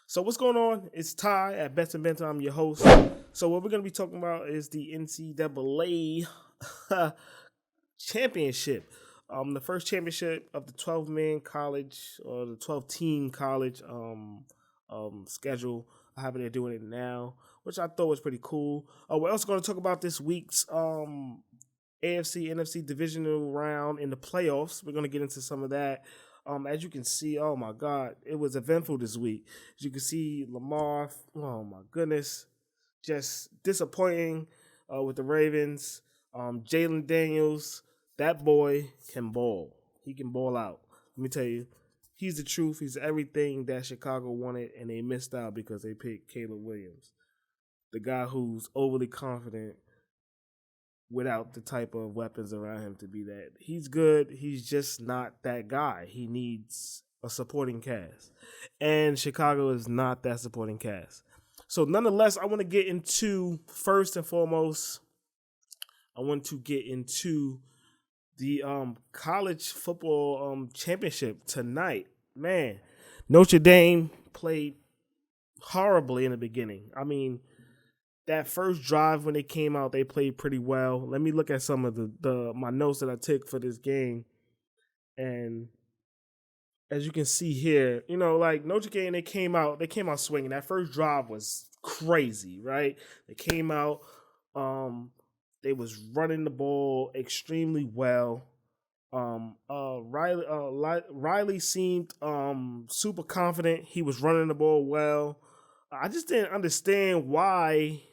So what's going on? It's Ty at Bets N Banter. I'm your host. So what we're gonna be talking about is the NCAA championship. The first championship of the 12-man college or the 12-team college schedule. However they're doing it now, which I thought was pretty cool. We're also going to talk about this week's AFC NFC Divisional Round in the playoffs. We're going to get into some of that. As you can see, oh my God, it was eventful this week. As you can see, Lamar, oh my goodness, just disappointing with the Ravens. Jalen Daniels, that boy can ball. He can ball out. Let me tell you, he's the truth. He's everything that Chicago wanted, and they missed out because they picked Caleb Williams, the guy who's overly confident without the type of weapons around him to be that. He's good. He's just not that guy. He needs a supporting cast. And Chicago is not that supporting cast. So nonetheless, I want to get into, first and foremost, I want to get into the college football championship tonight. Man, Notre Dame played horribly in the beginning. I mean, that first drive when they came out, they played pretty well. Let me look at some of my notes that I took for this game. And as you can see here, like Notre Dame, they came out swinging. That first drive was crazy, right? They came out, they was running the ball extremely well. Riley seemed super confident. He was running the ball well. I just didn't understand why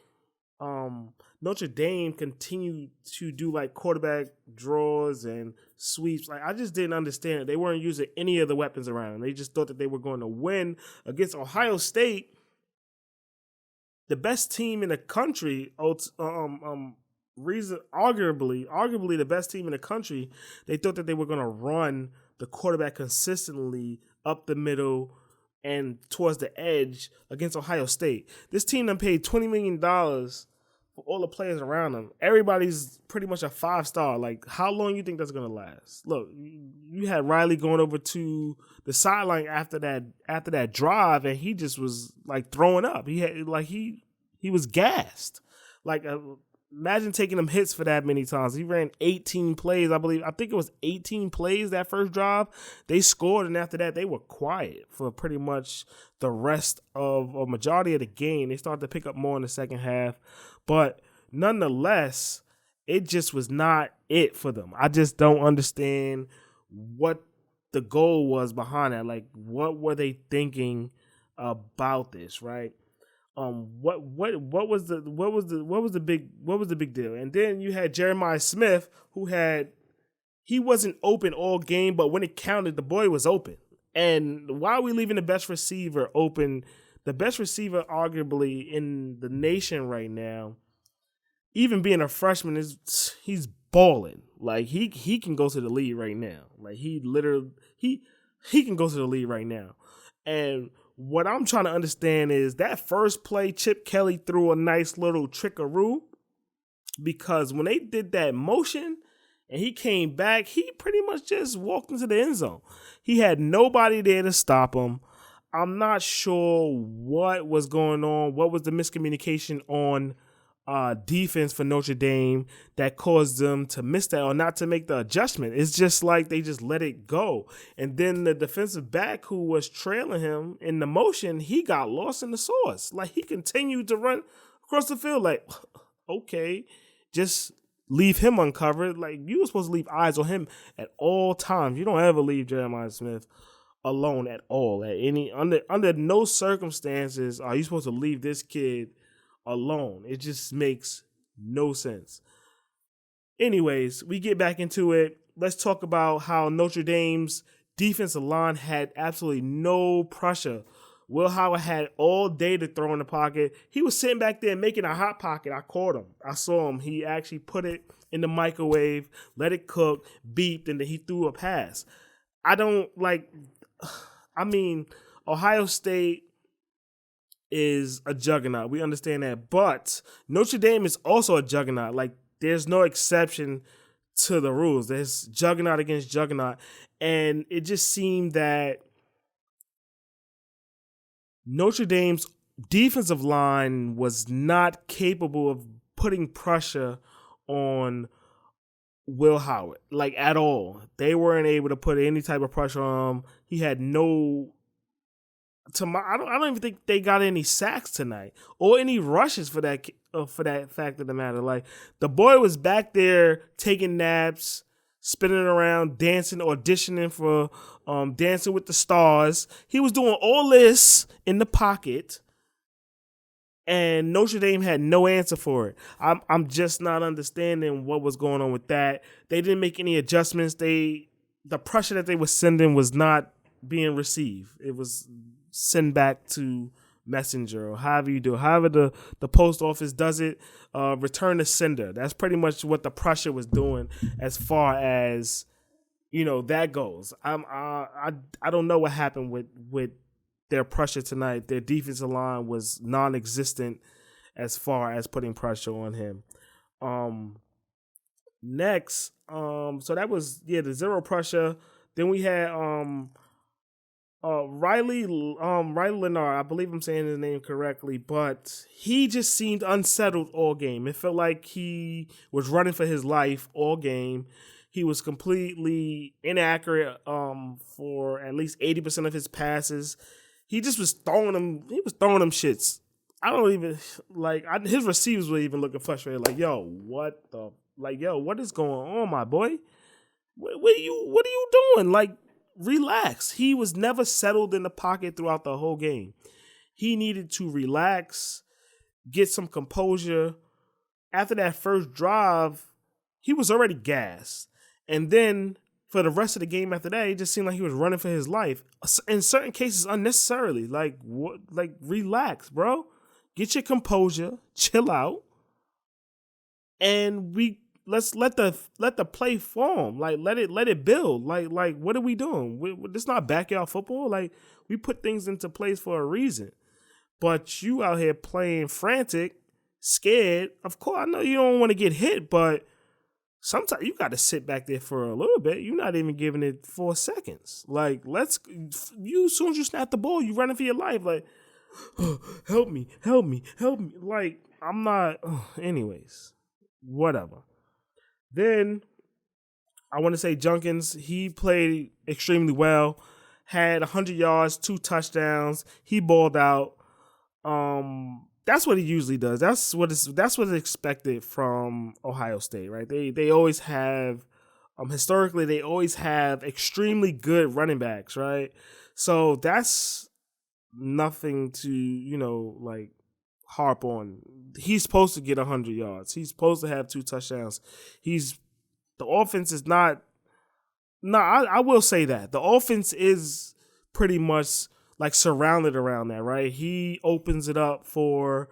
Notre Dame continued to do like quarterback draws and sweeps. Like, I just didn't understand it. They weren't using any of the weapons around them. They just thought that they were going to win against Ohio State, the best team in the country. Arguably the best team in the country. They thought that they were going to run the quarterback consistently up the middle and towards the edge against Ohio State. This team done paid $20 million for all the players around them. Everybody's pretty much a 5-star. Like, how long you think that's going to last? Look, you had Riley going over to the sideline after that drive, and he just was like throwing up. He was gassed. Like, imagine taking them hits for that many times. He ran 18 plays, I believe. I think it was 18 plays that first drive. They scored, and after that, they were quiet for pretty much the rest of a majority of the game. They started to pick up more in the second half. But nonetheless, it just was not it for them. I just don't understand what the goal was behind that. Like, what were they thinking about this, right? What was the big deal? And then you had Jeremiah Smith, he wasn't open all game, but when it counted, the boy was open. And why are we leaving the best receiver open? The best receiver arguably in the nation right now, even being a freshman, he's balling. Like, he can go to the league right now. Like, he can go to the league right now. And what I'm trying to understand is that first play, Chip Kelly threw a nice little trickaroo, because when they did that motion and he came back, he pretty much just walked into the end zone. He had nobody there to stop him. I'm not sure what was going on. What was the miscommunication on defense for Notre Dame that caused them to miss that or not to make the adjustment? It's just like they just let it go. And then the defensive back who was trailing him in the motion, he got lost in the sauce. Like, he continued to run across the field like, okay, just leave him uncovered. Like, you were supposed to leave eyes on him at all times. You don't ever leave Jeremiah Smith alone at all. Under no circumstances are you supposed to leave this kid alone. It just makes no sense. Anyways, we get back into it. Let's talk about how Notre Dame's defensive line had absolutely no pressure. Will Howard had all day to throw in the pocket. He was sitting back there making a hot pocket. I caught him. I saw him. He actually put it in the microwave, let it cook, beeped, and then he threw a pass. Ohio State is a juggernaut. We understand that. But Notre Dame is also a juggernaut. Like, there's no exception to the rules. There's juggernaut against juggernaut. And it just seemed that Notre Dame's defensive line was not capable of putting pressure on Will Howard, like at all. They weren't able to put any type of pressure on him. He had no. I don't even think they got any sacks tonight or any rushes for that fact of the matter. Like the boy was back there taking naps, spinning around, dancing, auditioning for Dancing with the Stars. He was doing all this in the pocket, and Notre Dame had no answer for it. I'm just not understanding what was going on with that. They didn't make any adjustments. The pressure that they were sending was not being received. It was send back to messenger or however you do it. However the post office does it, return to sender. That's pretty much what the pressure was doing as far as that goes. I don't know what happened with their pressure tonight. Their defensive line was non-existent as far as putting pressure on him. Next, so that was the zero pressure. Then we had Riley Leonard, I believe I'm saying his name correctly, but he just seemed unsettled all game. It felt like he was running for his life all game. He was completely inaccurate for at least 80% of his passes. He just was throwing them. He was throwing them shits. I don't even his receivers were even looking frustrated. Like, what is going on, my boy? What are you doing? Like, relax. He was never settled in the pocket throughout the whole game. He needed to relax, get some composure. After that first drive, he was already gassed. And then for the rest of the game after that, it just seemed like he was running for his life. In certain cases, unnecessarily. Like, what? Like, relax, bro. Get your composure. Chill out. And let's let the play form. Like, let it build. Like what are we doing? This not backyard football. Like, we put things into place for a reason. But you out here playing frantic, scared. Of course, I know you don't want to get hit, but sometimes you got to sit back there for a little bit. You're not even giving it 4 seconds. Like, as soon as you snap the ball, you running for your life. Like, help me. Like, I'm not. Anyways, whatever. Then I want to say Junkins, he played extremely well, had 100 yards, 2 touchdowns. He balled out. That's what he usually does. That's what is expected from Ohio State, right? They always have, historically, they always have extremely good running backs, right? So that's nothing to, harp on. He's supposed to get 100 yards. He's supposed to have 2 touchdowns. The offense is not. No, I will say that the offense is pretty much like surrounded around that, right? He opens it up for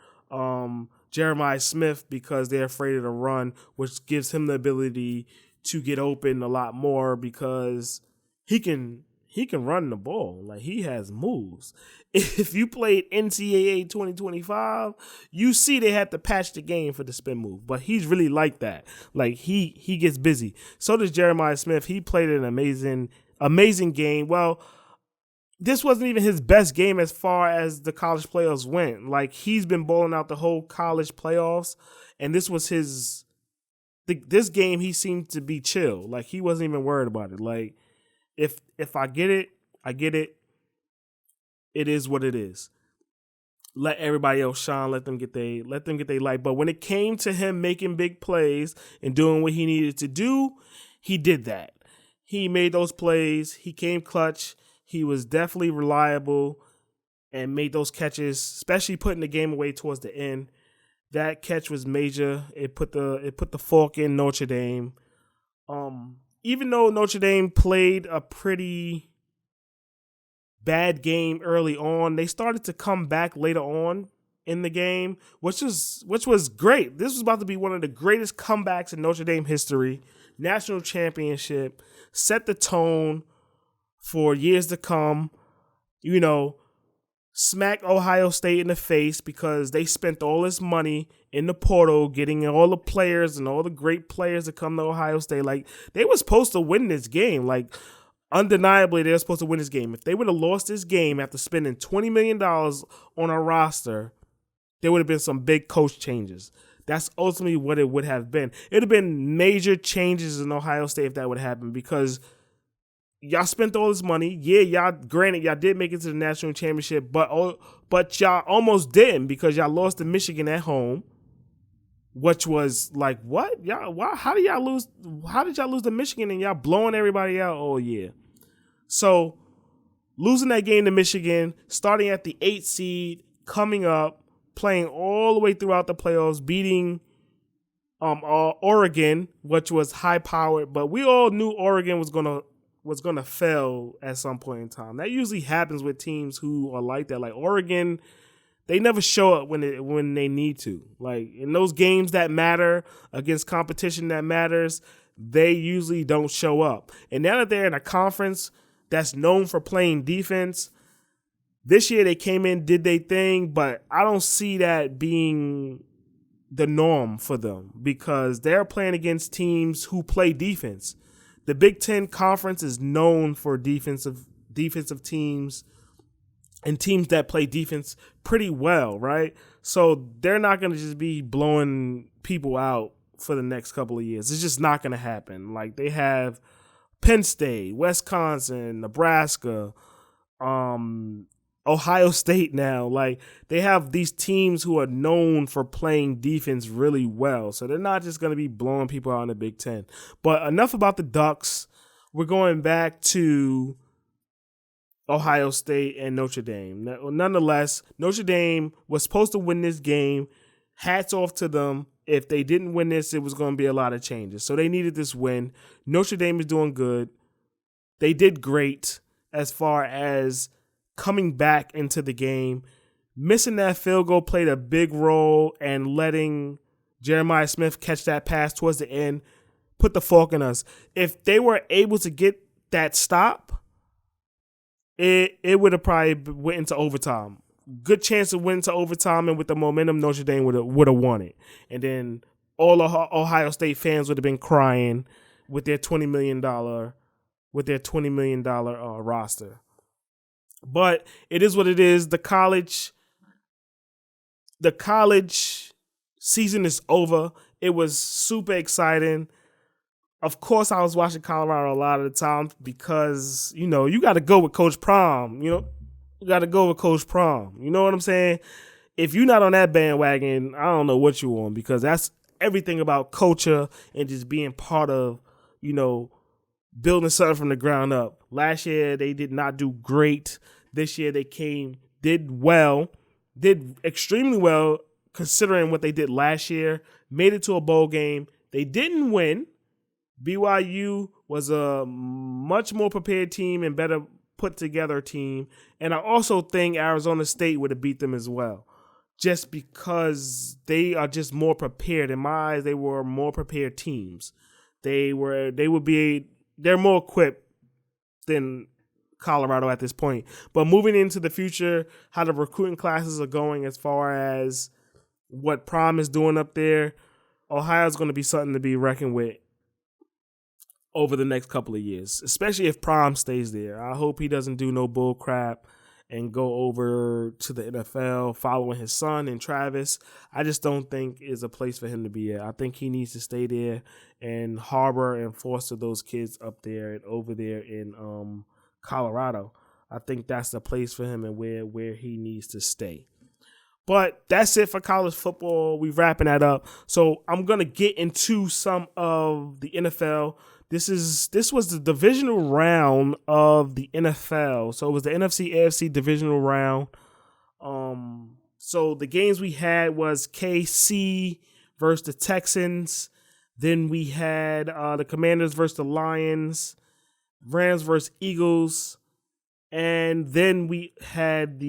Jeremiah Smith because they're afraid of the run, which gives him the ability to get open a lot more because he can run the ball. Like, he has moves. If you played NCAA 2025, you see they had to patch the game for the spin move, but he's really like that. Like, he gets busy. So does Jeremiah Smith. He played an amazing game. Well, this wasn't even his best game as far as the college playoffs went. Like, he's been balling out the whole college playoffs, and this was this game he seemed to be chill. Like, he wasn't even worried about it. Like, if I get it, I get it. It is what it is. Let everybody else shine. Let them get their light. But when it came to him making big plays and doing what he needed to do, he did that. He made those plays. He came clutch. He was definitely reliable and made those catches, especially putting the game away towards the end. That catch was major. It put the fork in Notre Dame. Even though Notre Dame played a pretty bad game early on, they started to come back later on in the game, which was great. This was about to be one of the greatest comebacks in Notre Dame history. National championship, set the tone for years to come. Smack Ohio State in the face because they spent all this money in the portal getting all the players and all the great players to come to Ohio State. Like, they were supposed to win this game. Like, undeniably they're supposed to win this game. If they would have lost this game after spending $20 million on a roster, there would have been some big coach changes. That's ultimately what it would have been. It would have been major changes in Ohio State if that would happen, because y'all spent all this money. Yeah, y'all did make it to the national championship, but y'all almost didn't, because y'all lost to Michigan at home, which was like, what? Y'all, why? How did y'all lose? How did y'all lose to Michigan and y'all blowing everybody out all year? So losing that game to Michigan, starting at the 8th seed, coming up, playing all the way throughout the playoffs, beating Oregon, which was high powered, but we all knew Oregon was gonna fail at some point in time. That usually happens with teams who are like that. Like Oregon, they never show up when they need to. Like in those games that matter, against competition that matters, they usually don't show up. And now that they're in a conference that's known for playing defense, this year they came in, did their thing, but I don't see that being the norm for them, because they're playing against teams who play defense. The Big Ten Conference is known for defensive teams and teams that play defense pretty well, right? So they're not going to just be blowing people out for the next couple of years. It's just not going to happen. Like they have Penn State, Wisconsin, Nebraska, Ohio State now. Like they have these teams who are known for playing defense really well. So they're not just going to be blowing people out in the Big Ten. But enough about the Ducks. We're going back to Ohio State and Notre Dame. Nonetheless, Notre Dame was supposed to win this game. Hats off to them. If they didn't win this, it was going to be a lot of changes. So they needed this win. Notre Dame is doing good. They did great as far as coming back into the game. Missing that field goal played a big role, and letting Jeremiah Smith catch that pass towards the end put the fork in us. If they were able to get that stop, it would have probably went into overtime. Good chance to win to overtime, and with the momentum, Notre Dame would have won it. And then all Ohio State fans would have been crying with their $20 million roster. But it is what it is. The college season is over. It was super exciting. Of course, I was watching Colorado a lot of the time because, you got to go with Coach Prom. You got to go with Coach Prom. You know what I'm saying? If you're not on that bandwagon, I don't know what you on, because that's everything about culture and just being part of, building something from the ground up. Last year, they did not do great. This year, they did extremely well considering what they did last year, made it to a bowl game. They didn't win. BYU was a much more prepared team and better put together team. And I also think Arizona State would have beat them as well, just because they are just more prepared. In my eyes, they were more prepared teams. They're more equipped than Colorado at this point. But moving into the future, how the recruiting classes are going as far as what Prom is doing up there, Ohio's going to be something to be reckoned with over the next couple of years, especially if Prom stays there. I hope he doesn't do no bull crap and go over to the NFL following his son and Travis. I just don't think is a place for him to be at. I think he needs to stay there and harbor and foster those kids up there and over there in Colorado. I think that's the place for him and where he needs to stay. But that's it for college football. We're wrapping that up. So I'm going to get into some of the NFL. This was the divisional round of the NFL. So it was the NFC AFC divisional round. So the games we had was KC versus the Texans. Then we had the Commanders versus the Lions, Rams versus Eagles, and then we had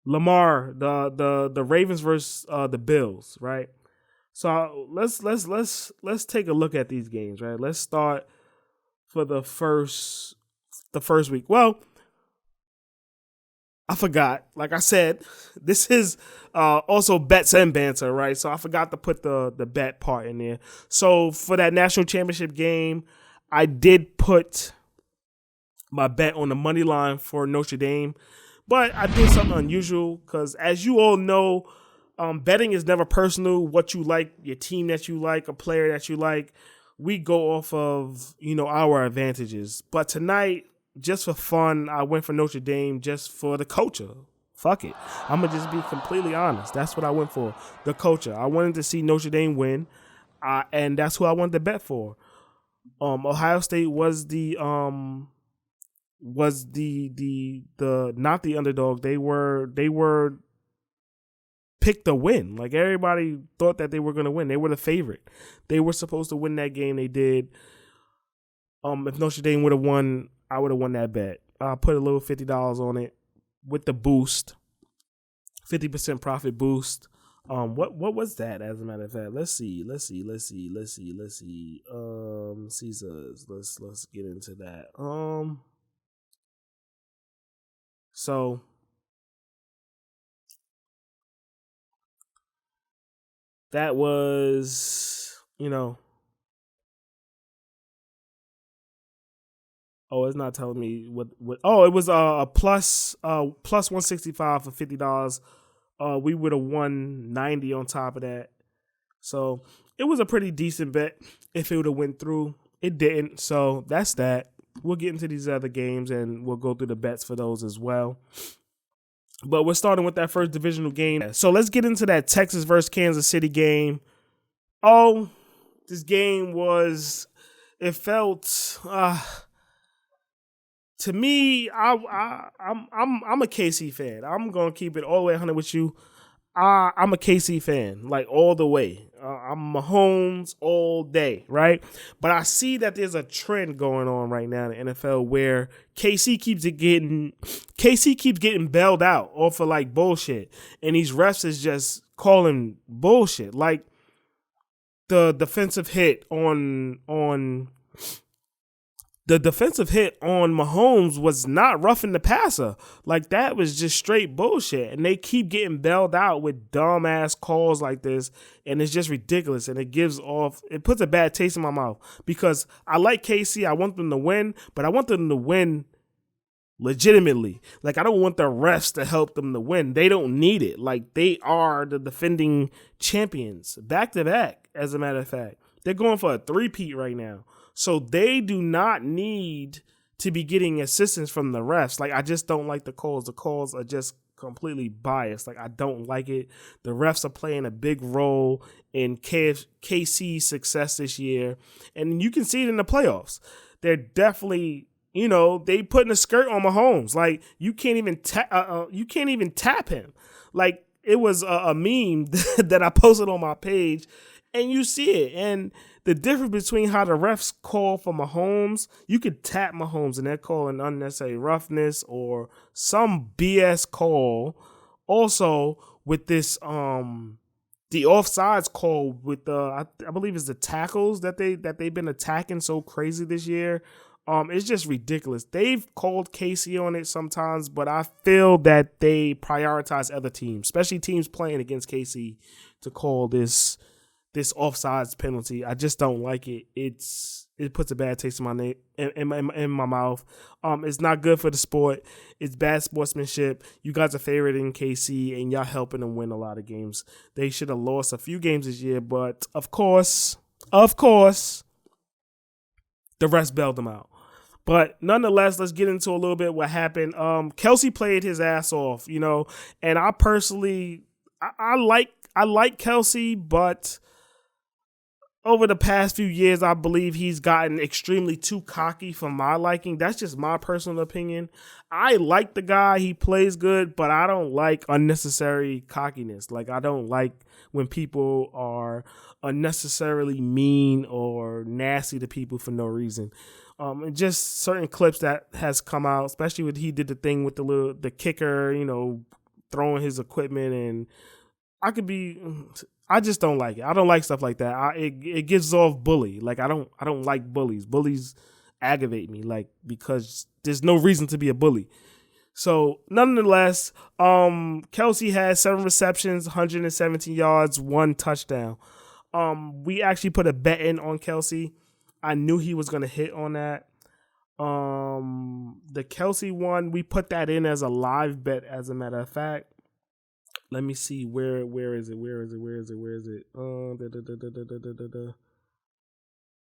Lamar, the Ravens versus the Bills, right? So let's take a look at these games, right? Let's start for the first week. Well, I forgot. Like I said, this is also Bets N Banter, right? So I forgot to put the bet part in there. So for that national championship game, I did put my bet on the money line for Notre Dame, but I did something unusual because, as you all know, betting is never personal. What you like, your team that you like, a player that you like, we go off of our advantages. But tonight, just for fun, I went for Notre Dame just for the culture. Fuck it. I'm going to just be completely honest. That's what I went for, the culture. I wanted to see Notre Dame win, and that's who I wanted to bet for. Ohio State was the not the underdog. They were picked to win. Like, everybody thought that they were going to win. They were the favorite. They were supposed to win that game. They did. If Notre Dame would have won, I would have won that bet. I put a little $50 on it with the boost, 50% profit boost. What was that? As a matter of fact, let's see. Caesars. Let's get into that. So that was, oh, it's not telling me what. Oh, it was a plus 165 for $50. We would have won 90 on top of that. So it was a pretty decent bet if it would have went through. It didn't. So that's that. We'll get into these other games and we'll go through the bets for those as well. But we're starting with that first divisional game. So let's get into that Texas versus Kansas City game. Oh, this game it felt to me, I'm a KC fan. I'm gonna keep it all the way 100 with you. I'm a KC fan, like all the way. I'm Mahomes all day, right? But I see that there's a trend going on right now in the NFL where KC keeps getting bailed out off of like bullshit, and these refs is just calling bullshit, like the defensive hit on Mahomes was not roughing the passer. Like, that was just straight bullshit. And they keep getting bailed out with dumbass calls like this. And it's just ridiculous. And it puts a bad taste in my mouth. Because I like KC. I want them to win. But I want them to win legitimately. Like, I don't want the refs to help them to win. They don't need it. Like, they are the defending champions. Back to back, as a matter of fact. They're going for a three-peat right now. So they do not need to be getting assistance from the refs. Like, I just don't like the calls. The calls are just completely biased. Like, I don't like it. The refs are playing a big role in KC's success this year. And you can see it in the playoffs. They're definitely, they putting a skirt on Mahomes. Like, you can't even tap him. Like, it was a meme that I posted on my page, and you see it. And the difference between how the refs call for Mahomes, you could tap Mahomes and they're calling unnecessary roughness or some BS call. Also, with this, the offsides call with the, I believe it's the tackles that they've been attacking so crazy this year. It's just ridiculous. They've called KC on it sometimes, but I feel that they prioritize other teams, especially teams playing against KC, to call this offsides penalty. I just don't like it. It puts a bad taste in my mouth. It's not good for the sport. It's bad sportsmanship. You guys are favoriting KC and y'all helping them win a lot of games. They should have lost a few games this year, but of course, the refs bailed them out. But nonetheless, let's get into a little bit what happened. Kelsey played his ass off, and I personally, I like Kelsey, but over the past few years, I believe he's gotten extremely too cocky for my liking. That's just my personal opinion. I like the guy. He plays good, but I don't like unnecessary cockiness. Like, I don't like when people are unnecessarily mean or nasty to people for no reason. And just certain clips that has come out, especially when he did the thing with the kicker, throwing his equipment, and I just don't like it. I don't like stuff like that. It gives off bully. Like, I don't like bullies. Bullies aggravate me, like, because there's no reason to be a bully. So nonetheless, Kelsey had 7 receptions, 117 yards, 1 touchdown. We actually put a bet in on Kelsey. I knew he was gonna hit on that. The Kelsey one, we put that in as a live bet, as a matter of fact. Let me see where is it?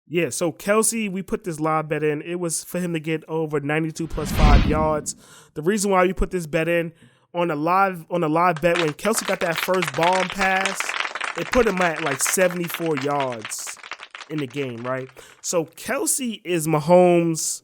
Yeah, so Kelsey, we put this live bet in. It was for him to get over 92 plus 5 yards. The reason why we put this bet in on a live bet, when Kelsey got that first bomb pass, it put him at like 74 yards in the game, right? So Kelsey is Mahomes'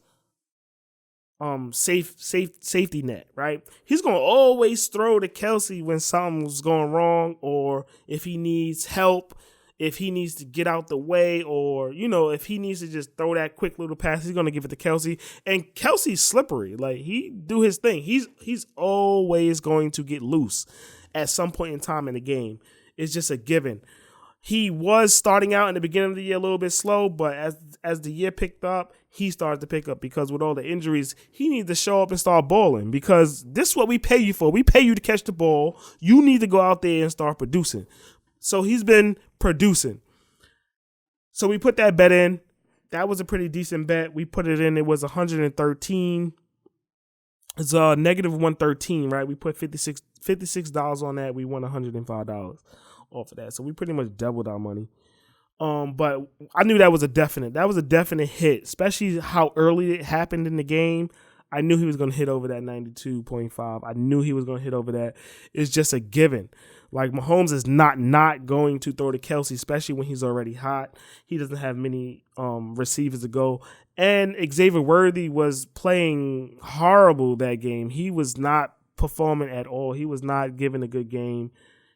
safety net, right? He's gonna always throw to Kelsey when something's going wrong, or if he needs help, if he needs to get out the way, or if he needs to just throw that quick little pass, he's gonna give it to Kelsey. And Kelsey's slippery, like he do his thing. He's always going to get loose at some point in time in the game. It's just a given. He was starting out in the beginning of the year a little bit slow, but as the year picked up, he started to pick up, because with all the injuries, he needs to show up and start balling, because this is what we pay you for. We pay you to catch the ball. You need to go out there and start producing. So he's been producing. So we put that bet in. That was a pretty decent bet. We put it in. It was 113. It's negative 113, right? We put $56 on that. We won $105 off of that. So we pretty much doubled our money. But I knew that was a definite. That was a definite hit, especially how early it happened in the game. I knew he was going to hit over that 92.5. I knew he was going to hit over that. It's just a given. Like, Mahomes is not going to throw to Kelsey, especially when he's already hot. He doesn't have many receivers to go. And Xavier Worthy was playing horrible that game. He was not performing at all. He was not giving a good game.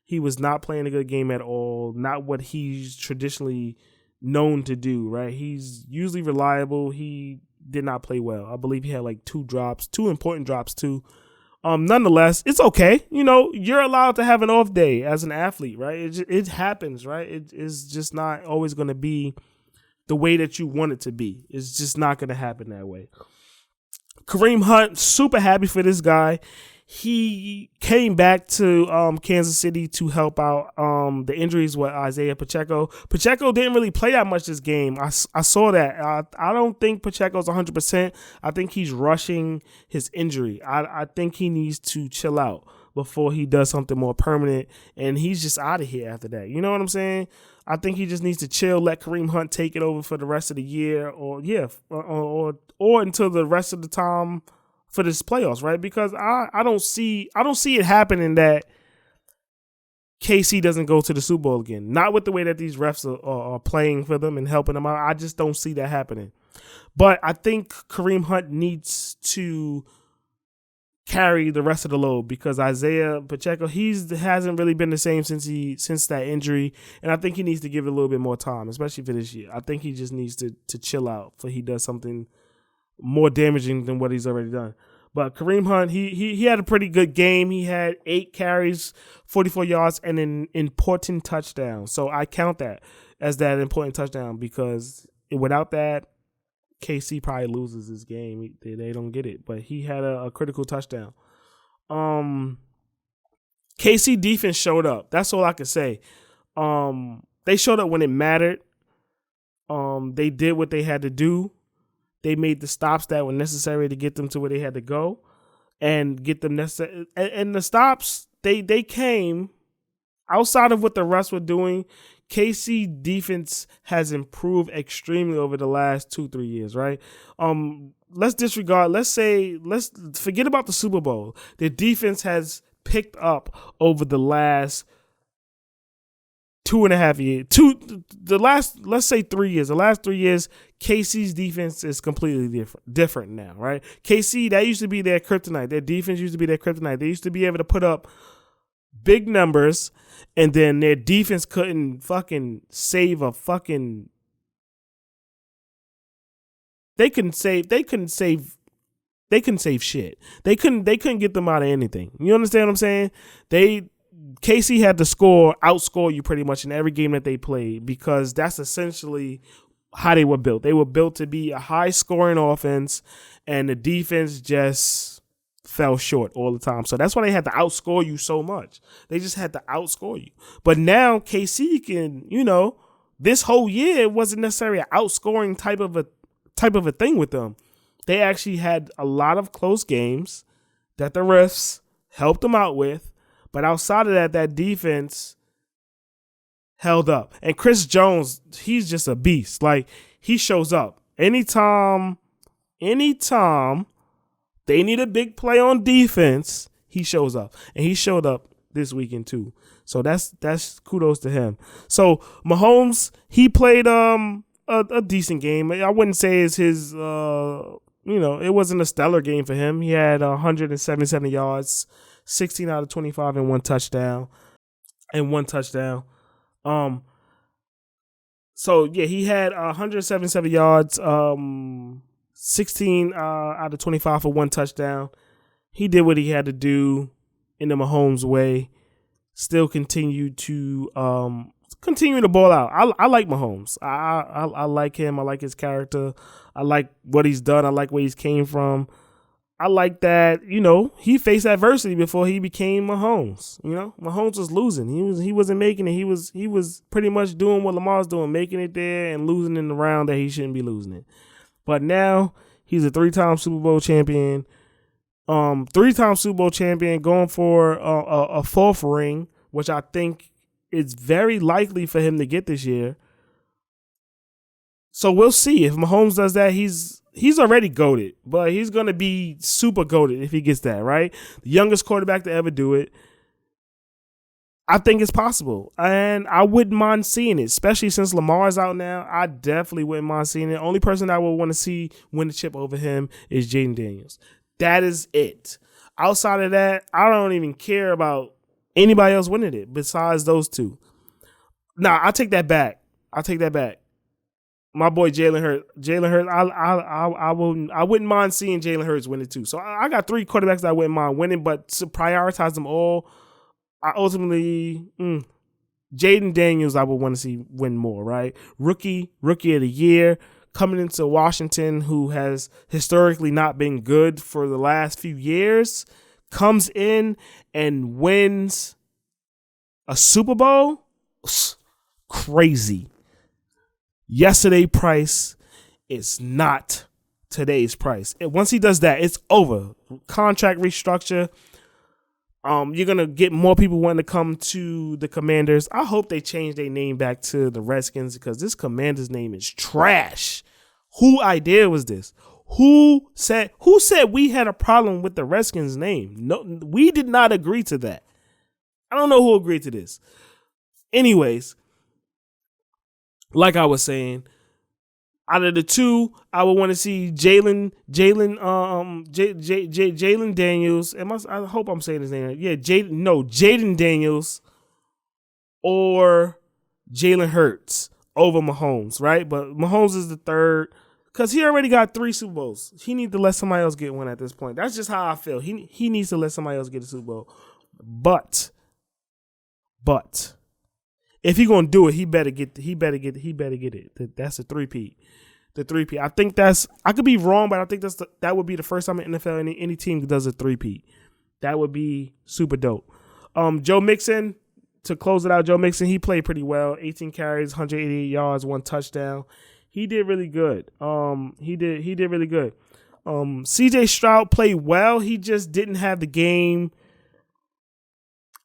He was not playing a good game at all. Not what he's traditionally known to do, right? He's usually reliable. He did not play well. I believe he had like 2 important drops too. Nonetheless, it's okay. You're allowed to have an off day as an athlete, right? It happens, right? It's just not always going to be the way that you want it to be. It's just not going to happen that way. Kareem Hunt, super happy for this guy. He came back to Kansas City to help out the injuries with Isaiah Pacheco. Pacheco didn't really play that much this game. I saw that. I don't think Pacheco's 100%. I think he's rushing his injury. I think he needs to chill out before he does something more permanent, and he's just out of here after that. You know what I'm saying? I think he just needs to chill, let Kareem Hunt take it over for the rest of the year, or until the rest of the time for this playoffs, right? Because I don't see it happening that KC doesn't go to the Super Bowl again. Not with the way that these refs are playing for them and helping them out. I just don't see that happening. But I think Kareem Hunt needs to carry the rest of the load, because Isaiah Pacheco, hasn't really been the same since that injury, and I think he needs to give it a little bit more time, especially for this year. I think he just needs to chill out before he does something more damaging than what he's already done. But Kareem Hunt, he had a pretty good game. He had 8 carries, 44 yards, and an important touchdown. So I count that as that important touchdown, because without that, KC probably loses this game. They don't get it. But he had a critical touchdown. KC defense showed up. That's all I can say. They showed up when it mattered. They did what they had to do. They made the stops that were necessary to get them to where they had to go, and get them necessary. And the stops, they came outside of what the refs were doing. KC defense has improved extremely over the last 2-3 years, right? Let's forget about the Super Bowl. The defense has picked up over the last 2.5 years. Let's say 3 years. The last 3 years, KC's defense is completely different now, right? KC, that used to be their kryptonite. Their defense used to be their kryptonite. They used to be able to put up big numbers, and then their defense couldn't fucking save a fucking. They couldn't save shit. They couldn't get them out of anything. You understand what I'm saying? KC had to outscore you pretty much in every game that they played, because that's essentially how they were built. They were built to be a high scoring offense, and the defense just fell short all the time. So that's why they had to outscore you so much. They just had to outscore you. But now KC can, this whole year it wasn't necessarily an outscoring type of a thing with them. They actually had a lot of close games that the refs helped them out with. But outside of that, that defense held up. And Chris Jones, he's just a beast. Like, he shows up. Anytime they need a big play on defense, he shows up. And he showed up this weekend too. So that's kudos to him. So Mahomes, he played a decent game. I wouldn't say it's his it wasn't a stellar game for him. He had 177 yards, 16 out of 25 and one touchdown. So yeah, he had 177 yards, 16 out of 25 for one touchdown. He did what he had to do in the Mahomes way. Still continue to ball out. I like Mahomes. I like him. I like his character. I like what he's done. I like where he's came from. I like that, he faced adversity before he became Mahomes. Mahomes was losing. He wasn't making it. He was pretty much doing what Lamar's doing, making it there and losing in the round that he shouldn't be losing it. But now he's a 3-time Super Bowl champion. 3-time Super Bowl champion, going for a fourth ring, which I think is very likely for him to get this year. So we'll see if Mahomes does that. He's already goated, but he's going to be super goated if he gets that, right? The youngest quarterback to ever do it. I think it's possible, and I wouldn't mind seeing it, especially since Lamar's out now. I definitely wouldn't mind seeing it. Only person I would want to see win the chip over him is Jaden Daniels. That is it. Outside of that, I don't even care about anybody else winning it besides those two. Nah, I take that back. My boy Jalen Hurts. I wouldn't mind seeing Jalen Hurts win it too. So I got 3 quarterbacks that I wouldn't mind winning, but to prioritize them all, I ultimately Jaden Daniels I would want to see win more, right? Rookie of the year, coming into Washington, who has historically not been good for the last few years, comes in and wins a Super Bowl. Crazy. Yesterday price is not today's price. Once he does that, it's over. Contract restructure. You're going to get more people wanting to come to the Commanders. I hope they change their name back to the Redskins because this Commanders name is trash. Who idea was this? Who said we had a problem with the Redskins name? No, we did not agree to that. I don't know who agreed to this. Anyways, like I was saying, out of the two, I would want to see Jalen Daniels. I hope I'm saying his name right. Yeah, Jaden Daniels or Jalen Hurts over Mahomes, right? But Mahomes is the third because he already got 3 Super Bowls. He needs to let somebody else get one at this point. That's just how I feel. He needs to let somebody else get a Super Bowl. But if he gonna do it, he better get it. That's a 3-peat. The 3-peat. I think I could be wrong, but I think that would be the first time in NFL any team does a 3-peat. That would be super dope. Joe Mixon, to close it out, he played pretty well. 18 carries, 188 yards, 1 touchdown. He did really good. He did really good. CJ Stroud played well. He just didn't have the game.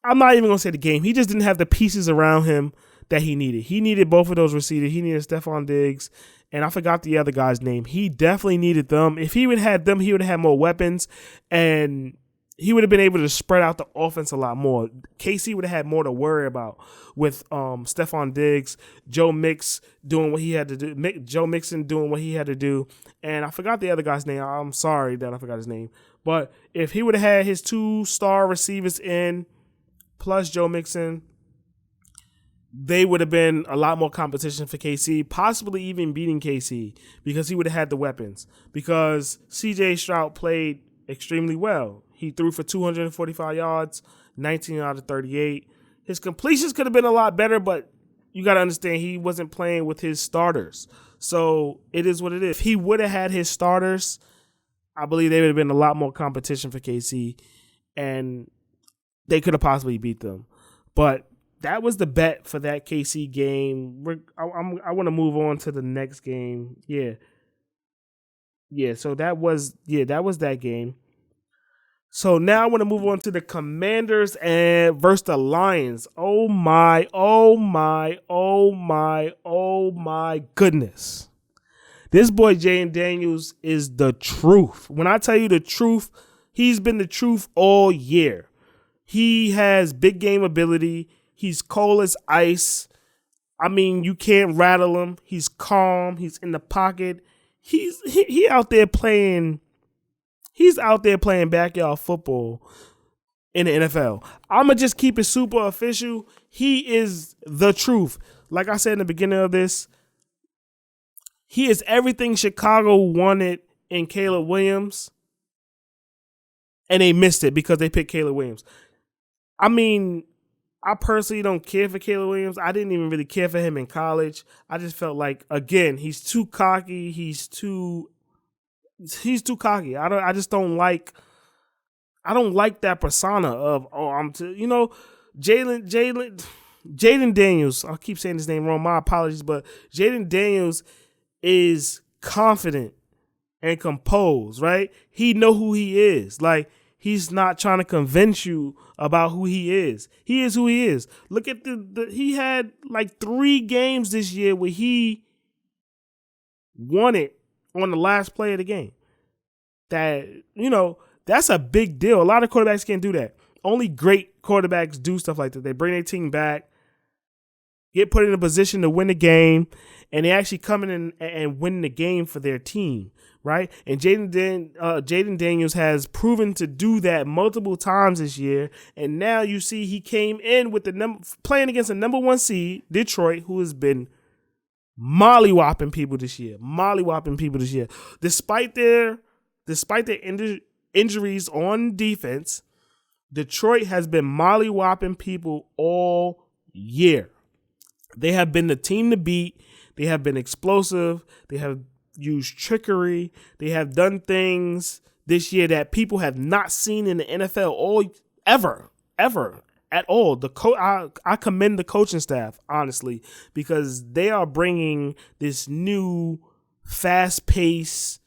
I'm not even going to say the game. He just didn't have the pieces around him that he needed. He needed both of those receivers. He needed Stephon Diggs, and I forgot the other guy's name. He definitely needed them. If he would have had them, he would have had more weapons, and he would have been able to spread out the offense a lot more. KC would have had more to worry about with Stephon Diggs, Joe Mixon doing what he had to do, and I forgot the other guy's name. I'm sorry that I forgot his name. But if he would have had his 2-star receivers in, plus Joe Mixon, they would have been a lot more competition for KC, possibly even beating KC because he would have had the weapons. Because CJ Stroud played extremely well. He threw for 245 yards, 19 out of 38. His completions could have been a lot better, but you got to understand he wasn't playing with his starters. So it is what it is. If he would have had his starters, I believe there would have been a lot more competition for KC, and they could have possibly beat them. But that was the bet for that KC game. I want to move on to the next game. Yeah. So that was that game. So now I want to move on to the Commanders and versus the Lions. Oh my goodness. This boy Jaden Daniels is the truth. When I tell you the truth, he's been the truth all year. He has big game ability. He's cold as ice. I mean, you can't rattle him. He's calm. He's in the pocket. He out there playing. He's out there playing backyard football in the NFL. I'ma just keep it super official. He is the truth. Like I said in the beginning of this, he is everything Chicago wanted in Caleb Williams, and they missed it because they picked Caleb Williams. I mean, I personally don't care for Caleb Williams. I didn't even really care for him in college. I just felt like, again, he's too cocky. He's too cocky. I just don't like. I don't like that persona of Jaden Daniels. I keep saying his name wrong. My apologies, but Jaden Daniels is confident and composed, right? He know who he is. Like, he's not trying to convince you about who he is. He is who he is. Look at he had like 3 games this year where he won it on the last play of the game. That's a big deal. A lot of quarterbacks can't do that. Only great quarterbacks do stuff like that. They bring their team back, get put in a position to win the game, and they actually come in and win the game for their team, right? And Jaden Daniels has proven to do that multiple times this year, and now you see he came in with playing against the number 1 seed, Detroit, who has been mollywopping people this year. Despite their injuries on defense, Detroit has been mollywopping people all year. They have been the team to beat. They have been explosive. They have used trickery. They have done things this year that people have not seen in the NFL ever at all. I commend the coaching staff, honestly, because they are bringing this new fast-paced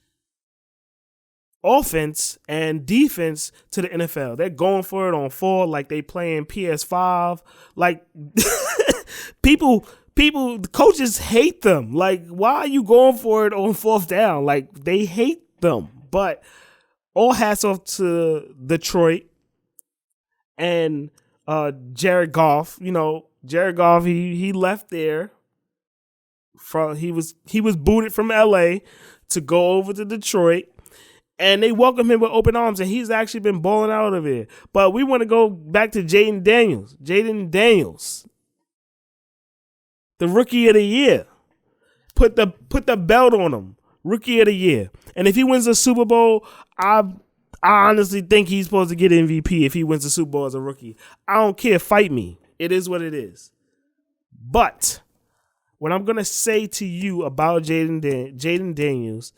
offense and defense to the NFL. They're going for it on 4 like they playing PS5. Like people, the coaches hate them. Like, why are you going for it on 4th down? Like, they hate them. But all hats off to Detroit and Jared Goff. Jared Goff, he left there he was booted from LA to go over to Detroit. And they welcome him with open arms, and he's actually been balling out of it. But we want to go back to Jaden Daniels. Jaden Daniels, the Rookie of the Year. Put the belt on him. Rookie of the Year. And if he wins the Super Bowl, I honestly think he's supposed to get MVP if he wins the Super Bowl as a rookie. I don't care. Fight me. It is what it is. But what I'm going to say to you about Jaden Daniels,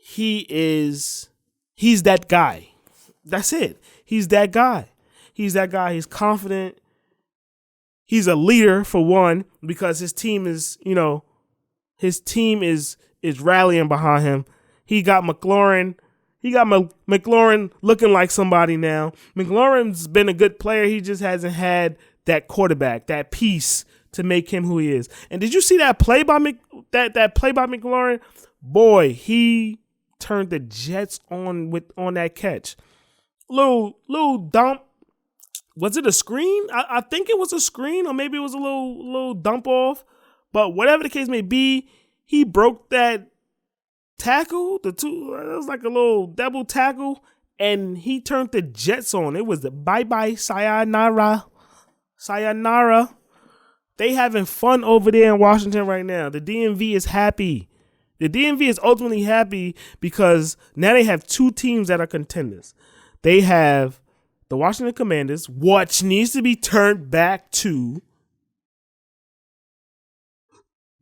he's that guy. That's it. He's that guy. He's confident. He's a leader, for one, because his team is rallying behind him. He got McLaurin. McLaurin looking like somebody now. McLaurin's been a good player. He just hasn't had that quarterback, that piece to make him who he is. And did you see that play by McLaurin? Boy, he turned the Jets on that catch. Little dump. Was it a screen? I think it was a screen, or maybe it was a little dump off. But whatever the case may be, he broke that tackle. It was like a little double tackle, and he turned the Jets on. It was the bye-bye, sayonara. They having fun over there in Washington right now. The DMV is happy. The DMV is ultimately happy because now they have 2 teams that are contenders. They have the Washington Commanders, which needs to be turned back to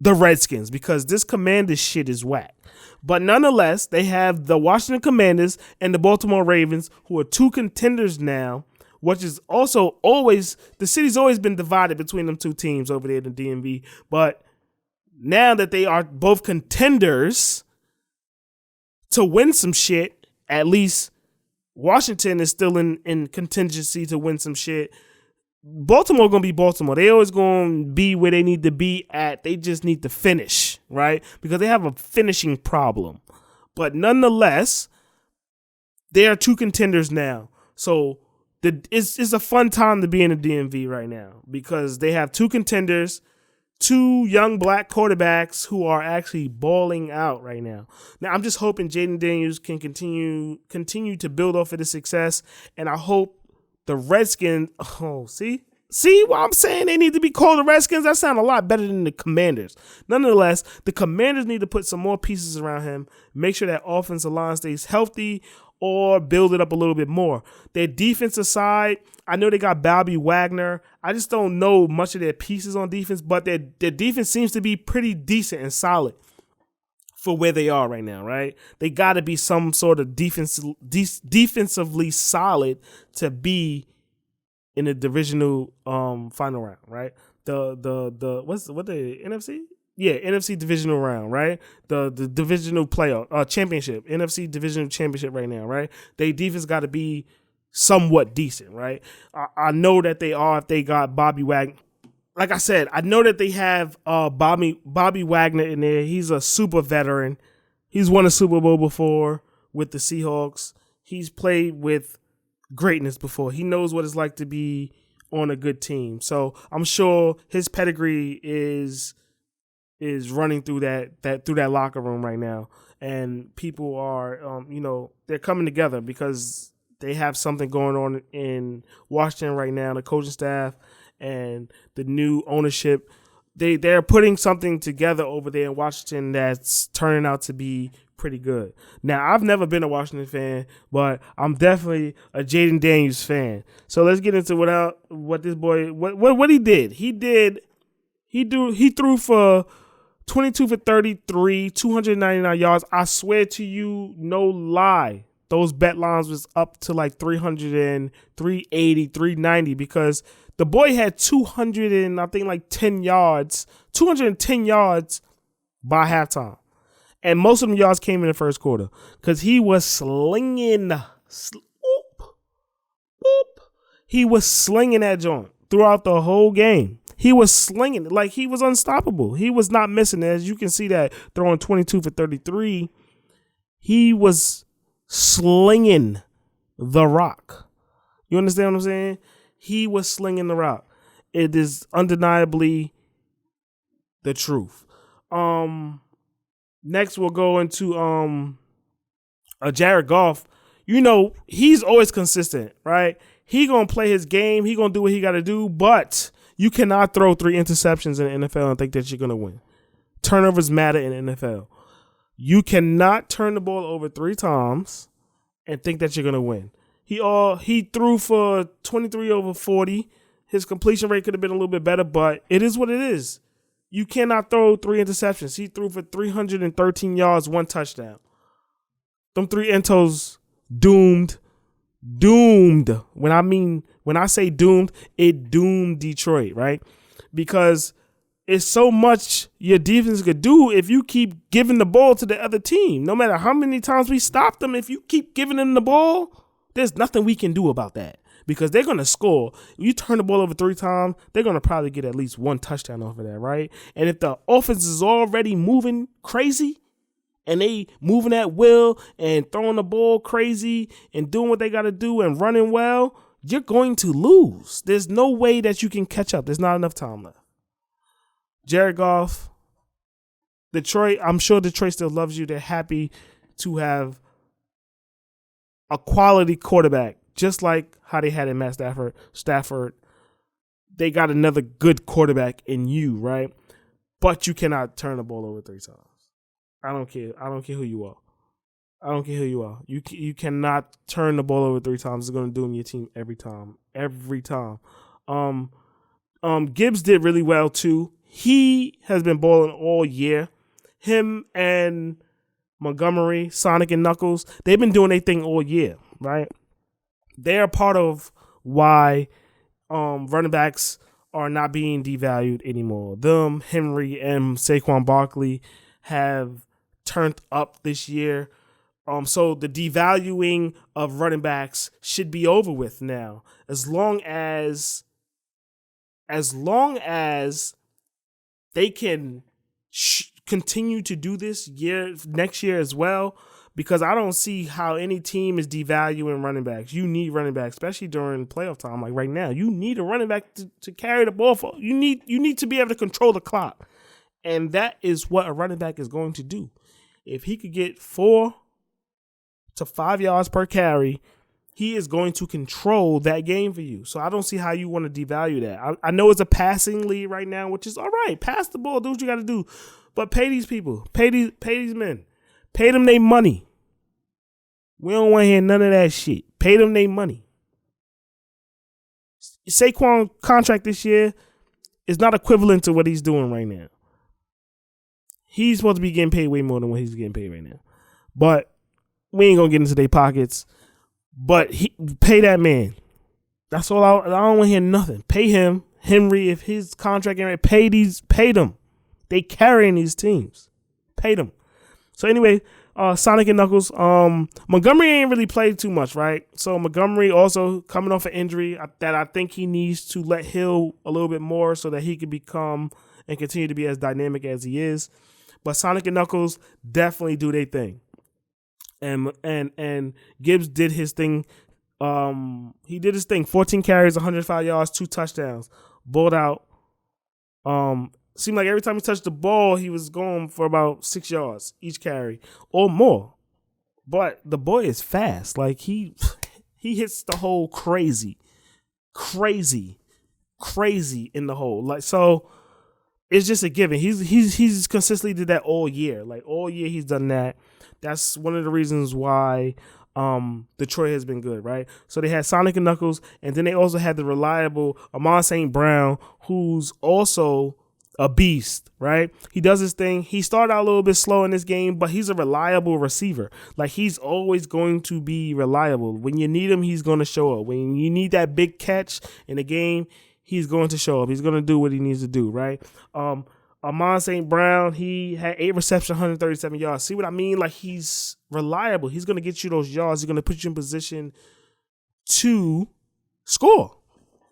the Redskins because this Commanders shit is whack. But nonetheless, they have the Washington Commanders and the Baltimore Ravens, who are 2 contenders now, which is also always, the city's always been divided between them 2 teams over there in the DMV. But now that they are both contenders to win some shit, at least Washington is still in contingency to win some shit. Baltimore going to be Baltimore. They always going to be where they need to be at. They just need to finish, right? Because they have a finishing problem. But nonetheless, they are 2 contenders now. So it's a fun time to be in the DMV right now because they have 2 contenders, 2 young black quarterbacks who are actually balling out right now. Now, I'm just hoping Jaden Daniels can continue to build off of the success, and I hope the Redskins, see what I'm saying? They need to be called the Redskins. That sounds a lot better than the Commanders. Nonetheless, the Commanders need to put some more pieces around him, make sure that offensive line stays healthy, or build it up a little bit more. Their defensive side, I know they got Bobby Wagner. I just don't know much of their pieces on defense, but their defense seems to be pretty decent and solid for where they are right now, right? They got to be some sort of defensively solid to be in the divisional final round, right? The NFC? Yeah, NFC Divisional Round, right? The divisional playoff championship, NFC Divisional Championship right now, right? They defense got to be somewhat decent, right? I know that they are if they got Bobby Wagner. Like I said, I know that they have Bobby Wagner in there. He's a super veteran. He's won a Super Bowl before with the Seahawks. He's played with greatness before. He knows what it's like to be on a good team. So I'm sure his pedigree is running through that locker room right now. And people are, they're coming together because they have something going on in Washington right now. The coaching staff and the new ownership, they're putting something together over there in Washington that's turning out to be pretty good. Now, I've never been a Washington fan, but I'm definitely a Jaden Daniels fan. So let's get into what this boy what he did. He threw for 22 for 33, 299 yards. I swear to you, no lie, those bet lines was up to like 300 and 380, 390 because the boy had 210 yards by halftime. And most of them yards came in the first quarter because he was slinging. He was slinging that joint throughout the whole game. He was slinging it like he was unstoppable. He was not missing. As you can see that throwing 22 for 33, he was slinging the rock. You understand what I'm saying? He was slinging the rock. It is undeniably the truth. Next we'll go into Jared Goff. He's always consistent, right? He gonna play his game. He gonna do what he got to do. But you cannot throw 3 interceptions in the NFL and think that you're gonna win. Turnovers matter in the NFL. You cannot turn the ball over 3 times and think that you're gonna win. He threw for 23 over 40. His completion rate could have been a little bit better, but it is what it is. You cannot throw 3 interceptions. He threw for 313 yards, 1 touchdown. Them 3 intos doomed. When I say doomed, it doomed Detroit, right? Because it's so much your defense could do if you keep giving the ball to the other team. No matter how many times we stop them, if you keep giving them the ball, there's nothing we can do about that because they're going to score. You turn the ball over 3 times, they're going to probably get at least 1 touchdown off of that, right? And if the offense is already moving crazy and they moving at will and throwing the ball crazy and doing what they got to do and running well, you're going to lose. There's no way that you can catch up. There's not enough time left. Jared Goff, Detroit, I'm sure Detroit still loves you. They're happy to have a quality quarterback, just like how they had in Matt Stafford. They got another good quarterback in you, right? But you cannot turn the ball over 3 times. I don't care. I don't care who you are. You cannot turn the ball over 3 times. It's going to doom your team every time. Gibbs did really well too. he has been balling all year. Him and Montgomery, Sonic and Knuckles, they've been doing their thing all year, right? They're part of why running backs are not being devalued anymore. Them, Henry, and Saquon Barkley have turned up this year. So the devaluing of running backs should be over with now. As long as they can continue to do this next year as well, because I don't see how any team is devaluing running backs. You need running backs, especially during playoff time. Like right now, you need a running back to carry the ball for. You need to be able to control the clock, and that is what a running back is going to do. If he could get 4 to 5 yards per carry, he is going to control that game for you. So I don't see how you want to devalue that. I know it's a passing league right now, which is all right. Pass the ball, do what you got to do, but pay these people, pay these men. Pay them their money. We don't want to hear none of that shit. Pay them their money. Saquon contract this year is not equivalent to what he's doing right now. He's supposed to be getting paid way more than what he's getting paid right now. But we ain't going to get into their pockets. But pay that man. That's all. I don't want to hear nothing. Pay him. Henry, if his contract ain't right, pay them. They carrying these teams. Pay them. So anyway, Sonic and Knuckles, Montgomery ain't really played too much, right? So Montgomery also coming off an injury that I think he needs to let heal a little bit more so that he can become and continue to be as dynamic as he is. But Sonic and Knuckles definitely do their thing. And Gibbs did his thing. He did his thing. 14 carries, 105 yards, 2 touchdowns. Balled out. Seemed like every time he touched the ball, he was going for about 6 yards each carry or more. But the boy is fast. Like he hits the hole crazy in the hole. Like, so it's just a given. He's consistently did that all year. Like all year he's done that. That's one of the reasons why Detroit has been good, right? So they had Sonic and Knuckles, and then they also had the reliable Amon St. Brown, who's also a beast, right? He does his thing. He started out a little bit slow in this game, but he's a reliable receiver. Like, he's always going to be reliable. When you need him, he's going to show up. When you need that big catch in the game, he's going to show up. He's going to do what he needs to do, right? Amon St. Brown, he had 8 receptions, 137 yards. See what I mean? Like, he's reliable. He's going to get you those yards. He's going to put you in position to score.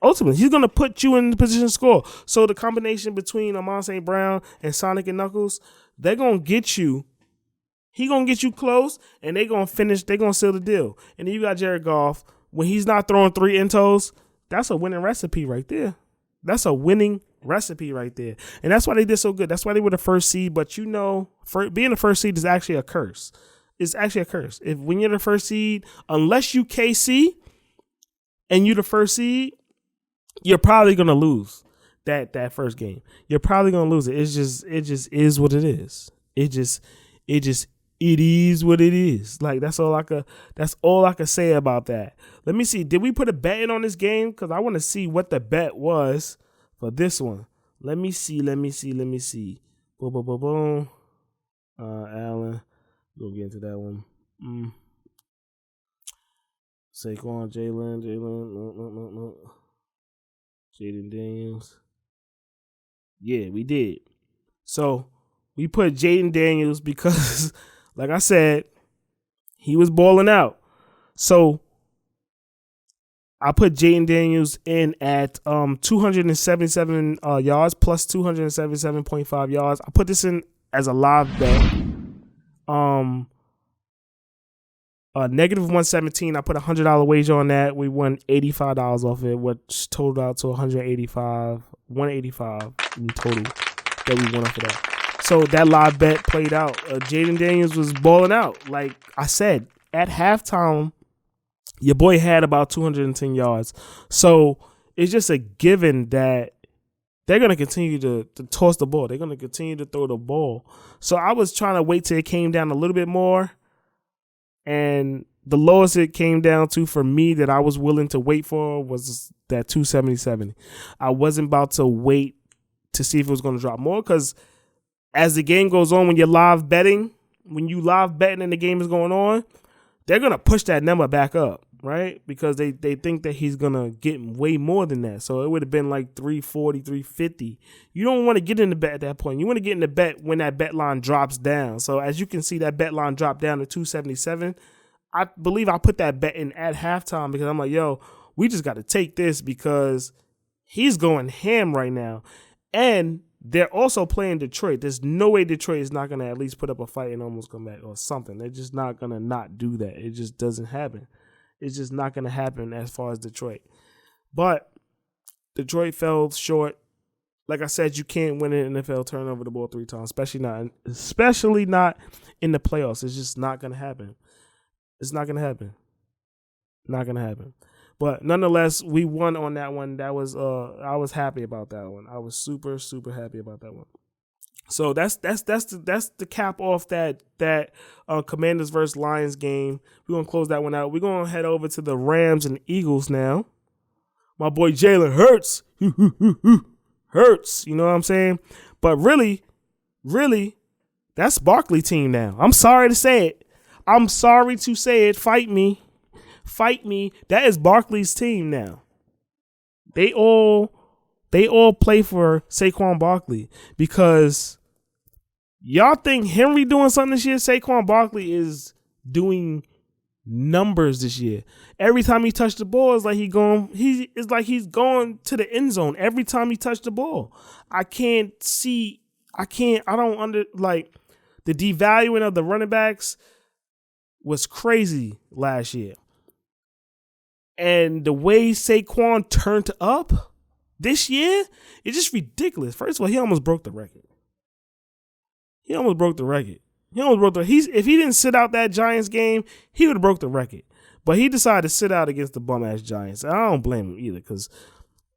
Ultimately, he's going to put you in the position to score. So the combination between Amon St. Brown and Sonic and Knuckles, they're going to get you. He's going to get you close, and they're going to finish. They're going to seal the deal. And then you got Jared Goff. When he's not throwing 3 entos, that's a winning recipe right there. That's a winning recipe right there. And that's why they did so good. That's why they were the first seed. But you know, being the first seed is actually a curse. It's actually a curse. When you're the first seed, unless you KC and you're the first seed, you're probably gonna lose that first game. You're probably gonna lose it. It just is what it is. It is what it is. Like, that's all I could say about that. Let me see. Did we put a bet in on this game? Because I want to see what the bet was for this one. Let me see. Boom, boom, boom, boom. Allen. We'll get into that one. Saquon, Jalen. No. Jaden Daniels. Yeah, we did. So we put Jaden Daniels because, like I said, he was balling out. So I put Jaden Daniels in at 277 yards plus 277.5 yards. I put this in as a live bet. Negative 117. I put $100 wager on that. We won $85 off it, which totaled out to $185 in total that we won off of that. So that live bet played out. Jaden Daniels was balling out. Like I said, at halftime, your boy had about 210 yards. So it's just a given that they're going to continue to toss the ball. They're going to continue to throw the ball. So I was trying to wait till it came down a little bit more. And the lowest it came down to for me that I was willing to wait for was that 277. I wasn't about to wait to see if it was going to drop more, because as the game goes on, when you live betting and the game is going on, they're going to push that number back up, right? Because they think that he's going to get way more than that. So it would have been like 340, 350. You don't want to get in the bet at that point. You want to get in the bet when that bet line drops down. So as you can see, that bet line dropped down to 277. I believe I put that bet in at halftime because I'm like, yo, we just got to take this because he's going ham right now. And they're also playing Detroit. There's no way Detroit is not going to at least put up a fight and almost come back or something. They're just not going to not do that. It just doesn't happen. It's just not going to happen as far as Detroit. But Detroit fell short. Like I said, you can't win an NFL turnover the ball 3 times, especially not in the playoffs. It's just not going to happen. It's not going to happen. Not going to happen. But nonetheless, we won on that one. That was I was happy about that one. I was super, super happy about that one. So that's the cap off that Commanders versus Lions game. We're gonna close that one out. We're gonna head over to the Rams and Eagles now. My boy Jalen Hurts. Hurts. You know what I'm saying? But really, that's Barkley team now. I'm sorry to say it. Fight me. That is Barkley's team now. They all play for Saquon Barkley because y'all think Henry doing something this year. Saquon Barkley is doing numbers this year. Every time he touched the ball, it's like he's going to the end zone every time he touched the ball. The devaluing of the running backs was crazy last year. And the way Saquon turned up this year, it's just ridiculous. First of all, he almost broke the record. If he didn't sit out that Giants game, he would have broke the record. But he decided to sit out against the bum-ass Giants. And I don't blame him either, because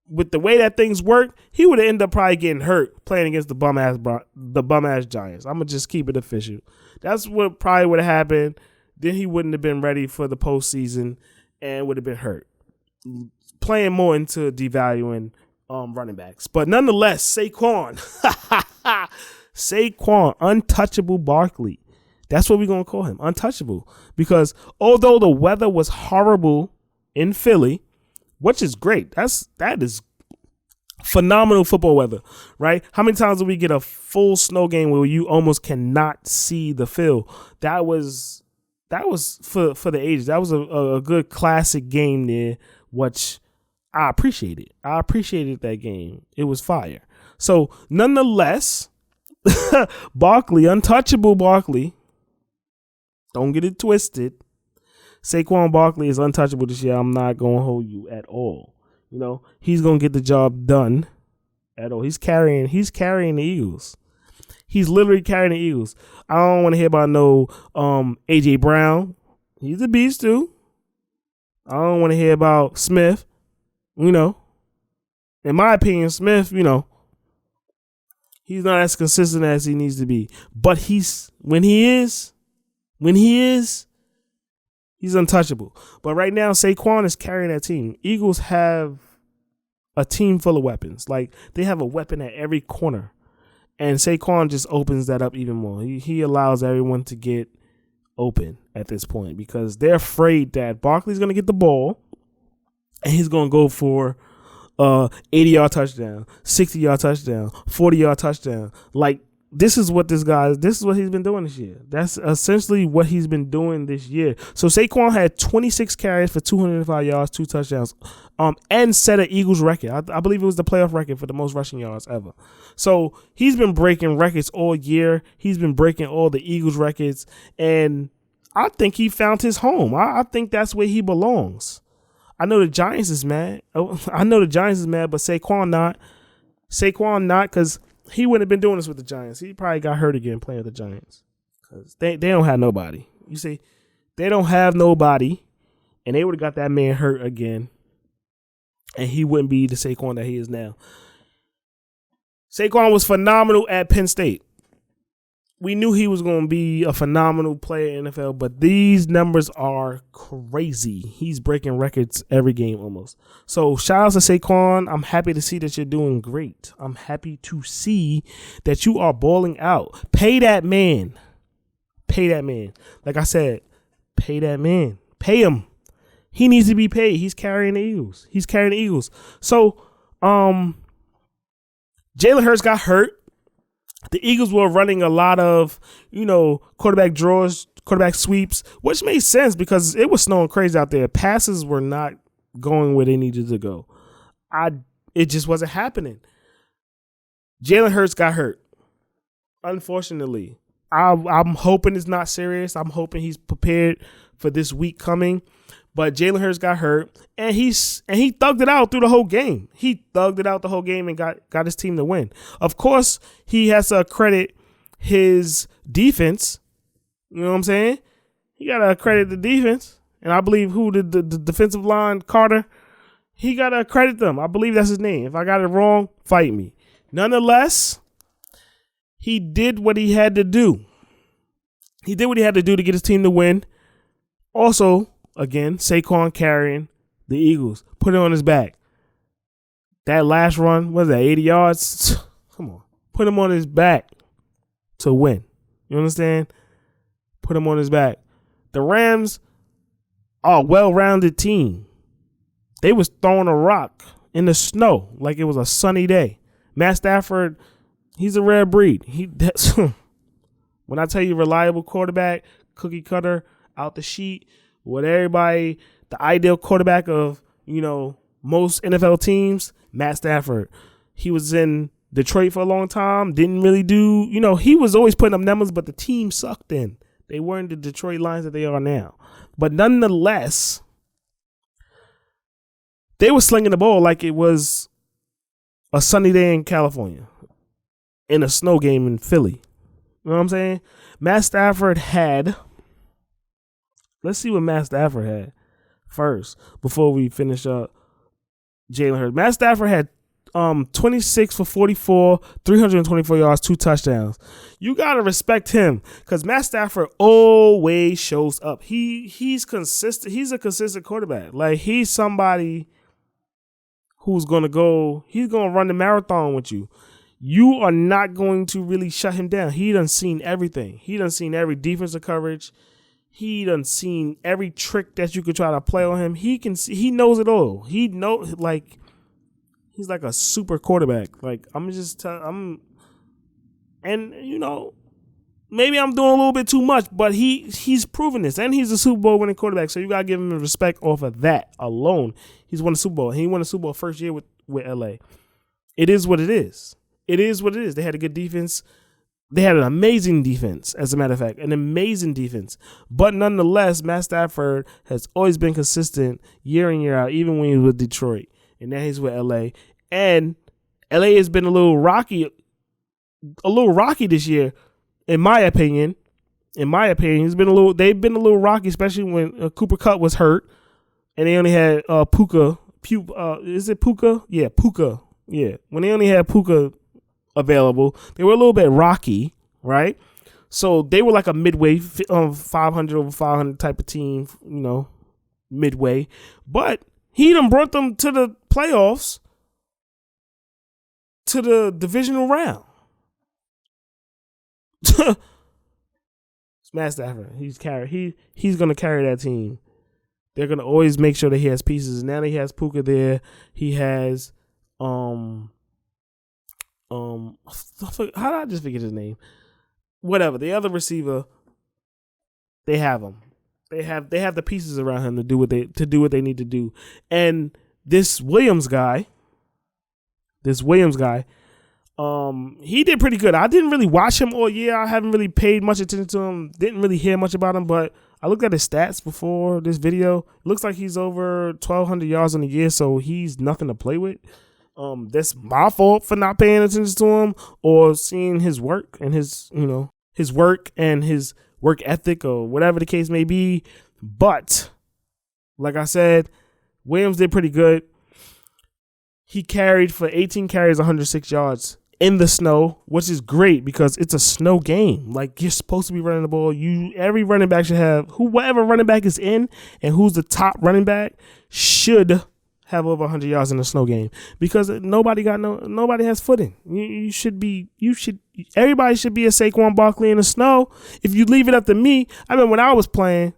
with the way that things work, he would have ended up probably getting hurt playing against the bum-ass Giants. I'm going to just keep it official. That's what probably would have happened. Then he wouldn't have been ready for the postseason and would have been hurt. Playing more into devaluing running backs. But nonetheless, Saquon, untouchable Barkley. That's what we're going to call him, untouchable. Because although the weather was horrible in Philly, which is great, that is phenomenal football weather, right? How many times do we get a full snow game where you almost cannot see the field? That was for the ages. That was a good classic game there, which I appreciated. I appreciated that game. It was fire. So nonetheless, Barkley, untouchable Barkley, don't get it twisted. Saquon Barkley is untouchable this year. I'm not going to hold you at all. You know, he's going to get the job done at all. He's carrying the Eagles. He's literally carrying the Eagles. I don't want to hear about no A.J. Brown. He's a beast too. I don't want to hear about Smith. You know, in my opinion, Smith, you know, he's not as consistent as he needs to be. But he's untouchable. But right now, Saquon is carrying that team. Eagles have a team full of weapons. Like, they have a weapon at every corner. And Saquon just opens that up even more. He allows everyone to get open at this point because they're afraid that Barkley's going to get the ball and he's going to go for 80-yard touchdown, 60-yard touchdown, 40-yard touchdown. Like, this is what he's been doing this year. That's essentially what he's been doing this year. So Saquon had 26 carries for 205 yards, 2 touchdowns, and set an Eagles record. I believe it was the playoff record for the most rushing yards ever. So he's been breaking records all year. He's been breaking all the Eagles records, and I think he found his home. I think that's where he belongs. I know the Giants is mad. But Saquon not. Saquon not, because he wouldn't have been doing this with the Giants. He probably got hurt again playing with the Giants because they don't have nobody. You see, they don't have nobody, and they would have got that man hurt again, and he wouldn't be the Saquon that he is now. Saquon was phenomenal at Penn State. we knew he was going to be a phenomenal player in NFL, but these numbers are crazy. He's breaking records every game almost. So shout out to Saquon. I'm happy to see that you're doing great. I'm happy to see that you are balling out. Pay that man. Pay that man. Like I said, pay that man. Pay him. He needs to be paid. He's carrying the Eagles. So, Jalen Hurts got hurt. The Eagles were running a lot of, quarterback draws, quarterback sweeps, which made sense because it was snowing crazy out there. Passes were not going where they needed to go. It just wasn't happening. Jalen Hurts got hurt, unfortunately. I'm hoping it's not serious. I'm hoping he's prepared for this week coming. But Jalen Hurts got hurt, and he thugged it out through the whole game. He thugged it out the whole game and got his team to win. Of course, he has to credit his defense. You know what I'm saying? He got to credit the defense. And I believe the defensive line, Carter, he got to credit them. I believe that's his name. If I got it wrong, fight me. Nonetheless, he did what he had to do. He did what he had to do to get his team to win. Also, again, Saquon carrying the Eagles. Put it on his back. That last run, what is that, 80 yards? Come on. Put him on his back to win. You understand? Put him on his back. The Rams are a well-rounded team. They was throwing a rock in the snow like it was a sunny day. Matt Stafford, he's a rare breed. When I tell you reliable quarterback, cookie cutter, out the sheet, what everybody, the ideal quarterback of, most NFL teams, Matt Stafford. He was in Detroit for a long time, didn't really do, he was always putting up numbers, but the team sucked in. They weren't the Detroit Lions that they are now. But nonetheless, they were slinging the ball like it was a sunny day in California in a snow game in Philly. You know what I'm saying? Matt Stafford had... Let's see what Matt Stafford had first before we finish up Jalen Hurts. Matt Stafford had 26 for 44, 324 yards, 2 touchdowns. You got to respect him because Matt Stafford always shows up. He's consistent. He's a consistent quarterback. Like, he's somebody who's going to run the marathon with you. You are not going to really shut him down. He done seen everything. He done seen every defensive coverage. He done seen every trick that you could try to play on him. He knows it all. He knows, like, he's like a super quarterback. Like, maybe I'm doing a little bit too much, but he's proven this, and he's a Super Bowl winning quarterback. So you gotta give him respect off of that alone. He's won a Super Bowl. He won a Super Bowl first year with LA. It is what it is. It is what it is. They had a good defense. They had an amazing defense, as a matter of fact, an amazing defense. But nonetheless, Matt Stafford has always been consistent year in, year out, even when he was with Detroit. And now he's with LA. And LA has been a little rocky this year, in my opinion. They've been a little rocky, especially when Cooper Kupp was hurt. And they only had Puka. Is it Puka? Yeah, Puka. Yeah. When they only had Puka available, they were a little bit rocky, right? So they were like a midway 500 over 500 type of team, midway. But he done brought them to the playoffs, to the divisional round. Matt Stafford, he's gonna carry that team. They're gonna always make sure that he has pieces. Now he has Puka there. He has how did I just forget his name? Whatever. The other receiver, they have him. They have the pieces around him to do what they need to do. And this Williams guy, he did pretty good. I didn't really watch him all year. I haven't really paid much attention to him. Didn't really hear much about him, but I looked at his stats before this video. It looks like he's over 1,200 yards in the year, so he's nothing to play with. That's my fault for not paying attention to him or seeing his work and his work ethic or whatever the case may be. But like I said, Williams did pretty good. He carried for 18 carries, 106 yards. in the snow, which is great because it's a snow game. Like, you're supposed to be running the ball. Every running back should have, whatever running back is in and who's the top running back should have over 100 yards in a snow game because nobody has footing. Everybody should be a Saquon Barkley in the snow. If you leave it up to me, I mean, when I was playing,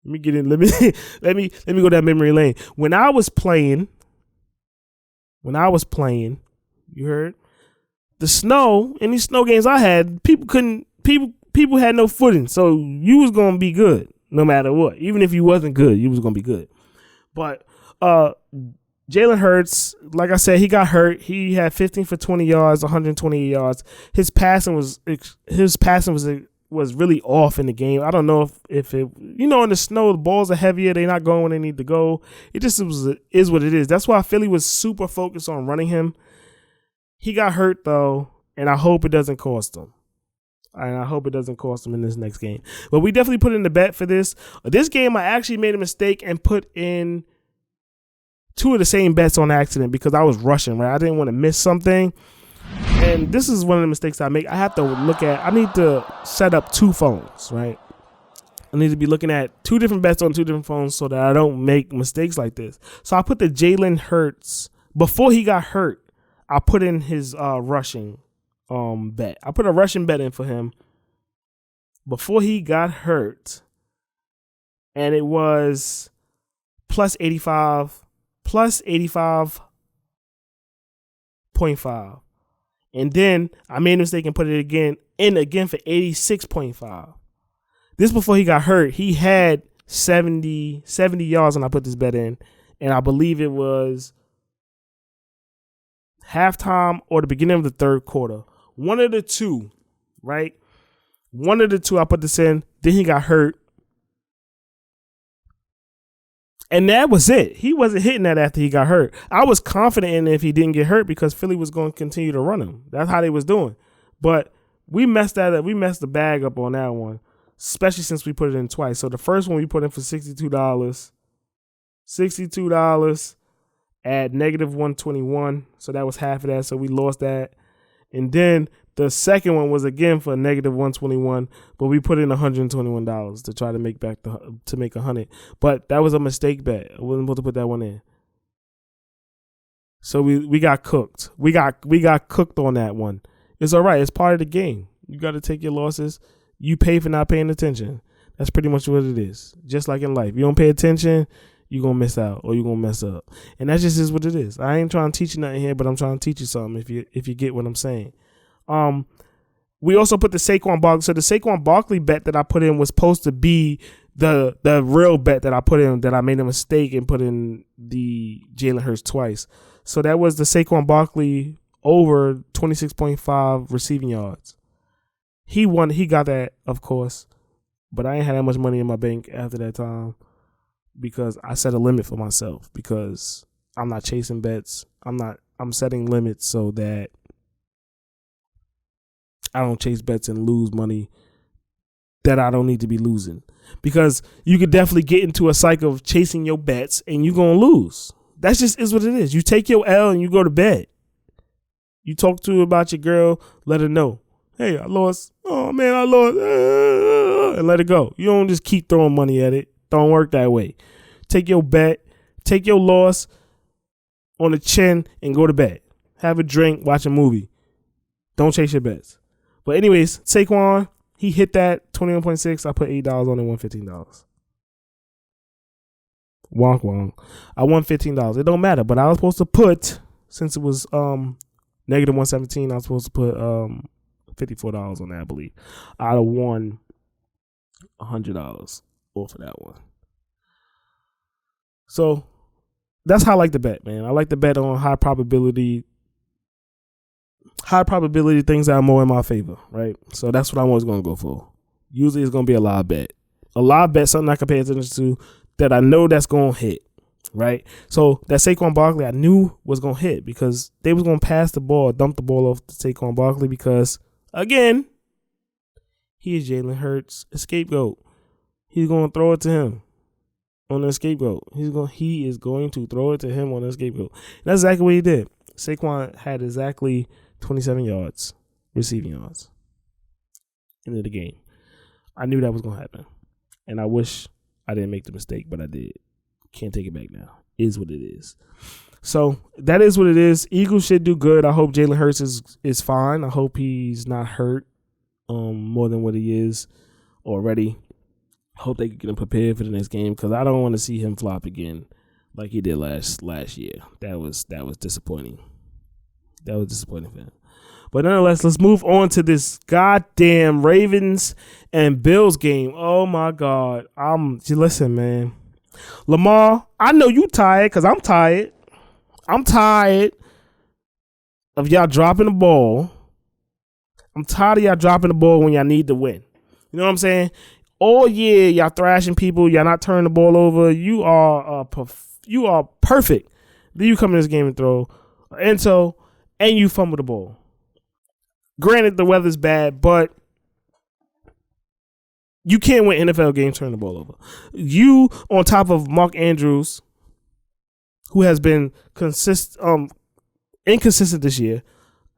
let me go down memory lane. When I was playing, you heard the snow in these snow games I had, people had no footing. So you was going to be good no matter what. Even if you wasn't good, you was going to be good. But Jalen Hurts, like I said, he got hurt. He had 15 for 20 yards, 128 yards. His passing was really off in the game. I don't know if it, in the snow, the balls are heavier. They're not going when they need to go. It just is what it is. That's why Philly was super focused on running him. He got hurt, though, and I hope it doesn't cost him. And I hope it doesn't cost him in this next game. But we definitely put in the bet for this. This game, I actually made a mistake and put in two of the same bets on accident because I was rushing, right? I didn't want to miss something. And this is one of the mistakes I make. I need to set up two phones, right? I need to be looking at two different bets on two different phones so that I don't make mistakes like this. So I put the Jalen Hurts, before he got hurt, I put in his rushing bet. I put a rushing bet in for him before he got hurt. And it was plus 85.5. And then I made a mistake and put it again for 86.5. This before he got hurt. He had 70 yards when I put this bet in. And I believe it was halftime or the beginning of the third quarter. One of the two, right? One of the two I put this in. Then he got hurt. And that was it. He wasn't hitting that after he got hurt. I was confident in it if he didn't get hurt because Philly was going to continue to run him. That's how they was doing. But we messed that up. We messed the bag up on that one, especially since we put it in twice. So the first one we put in for $62. $62 at negative 121. So that was half of that. So we lost that. And then the second one was again for negative 121, but we put in $121 to try to make back to make 100. But that was a mistake bet. I wasn't supposed to put that one in. So we got cooked. We got cooked on that one. It's all right. It's part of the game. You got to take your losses. You pay for not paying attention. That's pretty much what it is. Just like in life. You don't pay attention, you're going to miss out or you're going to mess up. And that just is what it is. I ain't trying to teach you nothing here, but I'm trying to teach you something if you get what I'm saying. We also put the Saquon Barkley. So the Saquon Barkley bet that I put in was supposed to be the real bet that I put in, that I made a mistake and put in the Jalen Hurts twice. So that was the Saquon Barkley over 26.5 receiving yards. He won. He got that, of course, but I ain't had that much money in my bank after that time because I set a limit for myself because I'm not chasing bets. I'm setting limits so that I don't chase bets and lose money that I don't need to be losing. Because you could definitely get into a cycle of chasing your bets and you're going to lose. That just is what it is. You take your L and you go to bed. You talk to her about your girl, let her know. Hey, I lost. Oh, man, I lost. And let it go. You don't just keep throwing money at it. Don't work that way. Take your bet, take your loss on the chin and go to bed. Have a drink, watch a movie. Don't chase your bets. But anyways, Saquon, he hit that 21.6. I put $8 on it, won $15. Wonk wonk. I won $15. It don't matter, but I was supposed to put, since it was negative 117, I was supposed to put $54 on that, I believe. I'd have won $100 off of that one. So that's how I like to bet, man. I like to bet on high probability things that are more in my favor, right? So that's what I'm always going to go for. Usually it's going to be a live bet. A live bet, something I can pay attention to that I know that's going to hit, right? So that Saquon Barkley I knew was going to hit because they was going to pass the ball, dump the ball off to Saquon Barkley because, again, he is Jalen Hurts' scapegoat. He's going to throw it to him on the scapegoat. He is going to throw it to him on the scapegoat. And that's exactly what he did. Saquon had exactly 27 yards, receiving yards. End of the game. I knew that was going to happen. And I wish I didn't make the mistake, but I did. Can't take it back now. Is what it is. So that is what it is. Eagles should do good. I hope Jalen Hurts is fine. I hope he's not hurt more than what he is already. Hope they can get him prepared for the next game because I don't want to see him flop again like he did last year. That was disappointing. That was disappointing for him. But nonetheless, let's move on to this goddamn Ravens and Bills game. Oh my God. Listen, man. Lamar, I know you tired because I'm tired. I'm tired of y'all dropping the ball. I'm tired of y'all dropping the ball when y'all need to win. You know what I'm saying? All year, y'all thrashing people. Y'all not turning the ball over. You are perfect. Then you come in this game and throw and you fumble the ball. Granted, the weather's bad, but you can't win NFL games turning the ball over. You on top of Mark Andrews, who has been inconsistent this year.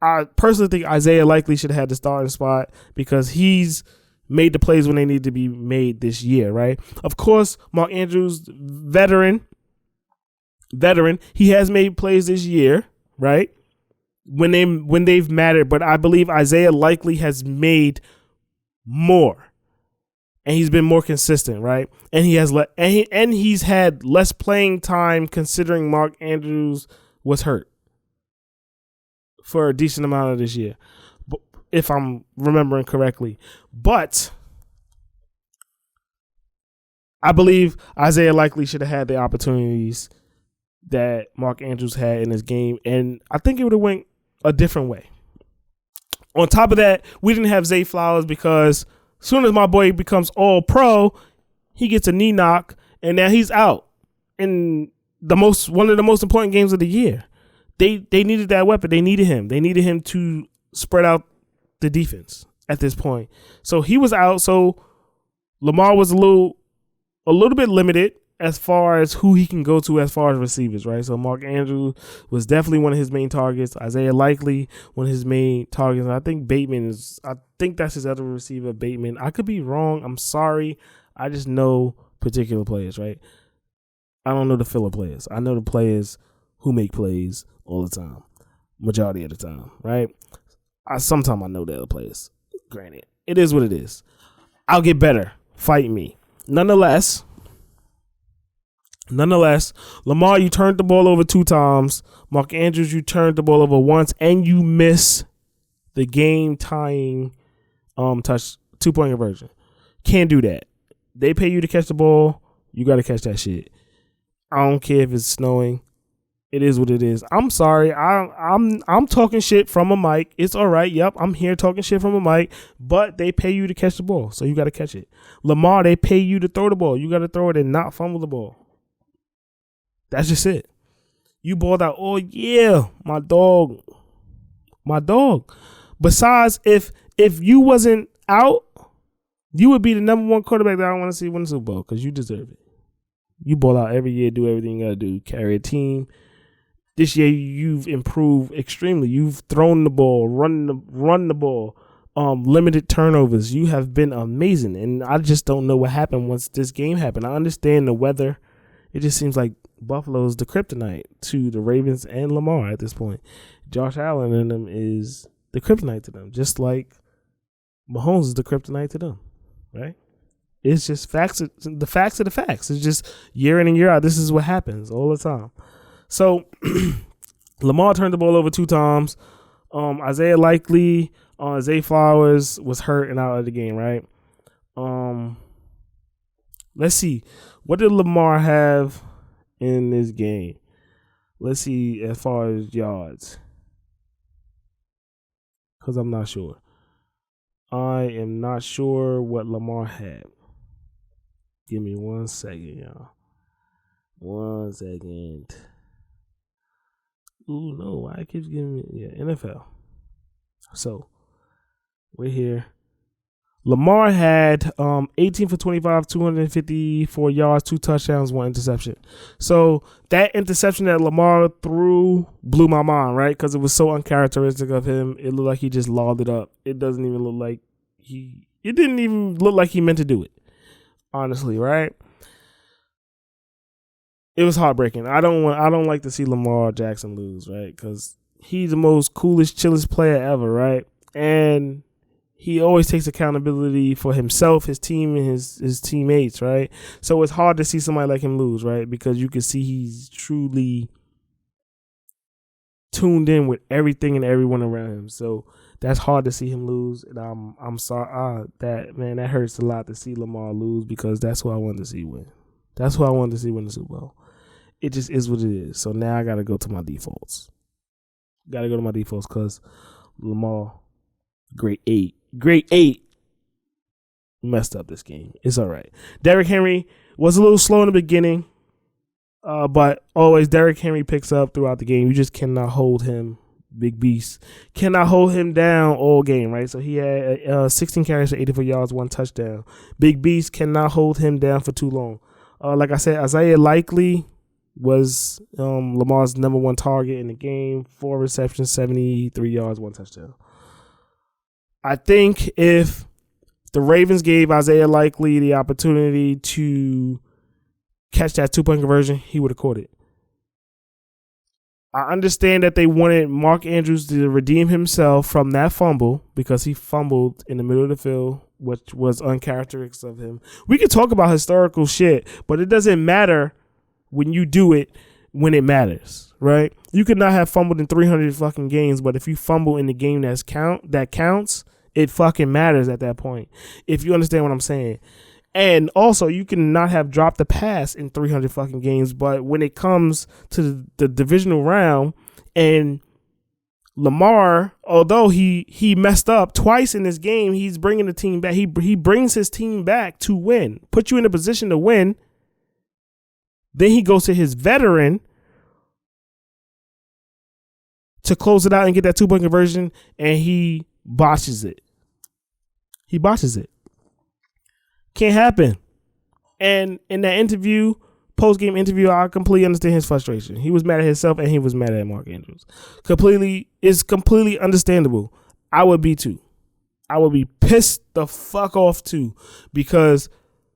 I personally think Isaiah likely should have had the starting spot because he's made the plays when they need to be made this year, right? Of course, Mark Andrews, veteran, he has made plays this year, right? When they've mattered, but I believe Isaiah likely has made more, and he's been more consistent, right? And he's had less playing time considering Mark Andrews was hurt for a decent amount of this year, if I'm remembering correctly. But I believe Isaiah likely should have had the opportunities that Mark Andrews had in this game, and I think it would have went a different way. On top of that, we didn't have Zay Flowers because as soon as my boy becomes all pro, he gets a knee knock, and now he's out in one of the most important games of the year. They needed that weapon. They needed him. They needed him to spread out the defense at this point. So he was out. So Lamar was a little bit limited as far as who he can go to as far as receivers, right? So Mark Andrews was definitely one of his main targets. Isaiah likely one of his main targets. And I think that's his other receiver, Bateman. I could be wrong. I'm sorry. I just know particular players, right? I don't know the filler players. I know the players who make plays all the time, majority of the time, right? Sometimes I know the other players. Granted, it is what it is. I'll get better. Fight me. Nonetheless, Lamar, you turned the ball over 2 times. Mark Andrews, you turned the ball over once, and you miss the game-tying touch 2-point conversion. Can't do that. They pay you to catch the ball. You got to catch that shit. I don't care if it's snowing. It is what it is. I'm sorry. I'm talking shit from a mic. It's all right. Yep, I'm here talking shit from a mic, but they pay you to catch the ball, so you got to catch it. Lamar, they pay you to throw the ball. You got to throw it and not fumble the ball. That's just it. You balled out. Oh, yeah, my dog. Besides, if you wasn't out, you would be the number 1 quarterback that I want to see win the Super Bowl because you deserve it. You ball out every year, do everything you got to do, carry a team. This year, you've improved extremely. You've thrown the ball, run the ball, limited turnovers. You have been amazing, and I just don't know what happened once this game happened. I understand the weather. It just seems like Buffalo's the kryptonite to the Ravens and Lamar at this point. Josh Allen and them is the kryptonite to them, just like Mahomes is the kryptonite to them, right? It's just facts. The facts are the facts. It's just year in and year out. This is what happens all the time. So Lamar turned the ball over 2 times. Isaiah likely, Zay Flowers was hurt and out of the game, right? Let's see. What did Lamar have in this game? Let's see as far as yards. Because I'm not sure. I am not sure what Lamar had. Give me 1 second, y'all. 1 second. Ooh, no. Why it keeps giving me... Yeah, NFL. So, we're here. Lamar had 18 for 25, 254 yards, 2 touchdowns, 1 interception. So that interception that Lamar threw blew my mind, right? Because it was so uncharacteristic of him. It looked like he just lobbed it up. It doesn't even look like it didn't even look like he meant to do it, honestly, right? It was heartbreaking. I don't like to see Lamar Jackson lose, right? Because he's the most coolest, chillest player ever, right? And he always takes accountability for himself, his team, and his teammates, right? So it's hard to see somebody like him lose, right? Because you can see he's truly tuned in with everything and everyone around him. So that's hard to see him lose. And I'm sorry that hurts a lot to see Lamar lose, because that's who I wanted to see win. That's who I wanted to see win the Super Bowl. It just is what it is. So now I got to go to my defaults. Because Lamar, grade 8, messed up this game. It's all right. Derrick Henry was a little slow in the beginning, but always Derrick Henry picks up throughout the game. You just cannot hold him. Big beast cannot hold him down all game, right? So he had 16 carries for 84 yards, 1 touchdown. Big beast cannot hold him down for too long. Like I said, Isaiah Likely was Lamar's number 1 target in the game. 4 receptions, 73 yards, 1 touchdown. I think if the Ravens gave Isaiah Likely the opportunity to catch that 2-point conversion, he would have caught it. I understand that they wanted Mark Andrews to redeem himself from that fumble, because he fumbled in the middle of the field, which was uncharacteristic of him. We could talk about historical shit, but it doesn't matter when you do it when it matters, right? You could not have fumbled in 300 fucking games, but if you fumble in the game that counts, it fucking matters at that point, if you understand what I'm saying. And also, you can not have dropped the pass in 300 fucking games, but when it comes to the divisional round, and Lamar, although he messed up twice in this game, he's bringing the team back. He brings his team back to win, put you in a position to win. Then he goes to his veteran to close it out and get that 2-point conversion, and he botches it. Can't happen. And in that post-game interview, I completely understand his frustration. He was mad at himself, and he was mad at Mark Andrews. It's completely understandable. I would be too. I would be pissed the fuck off too, because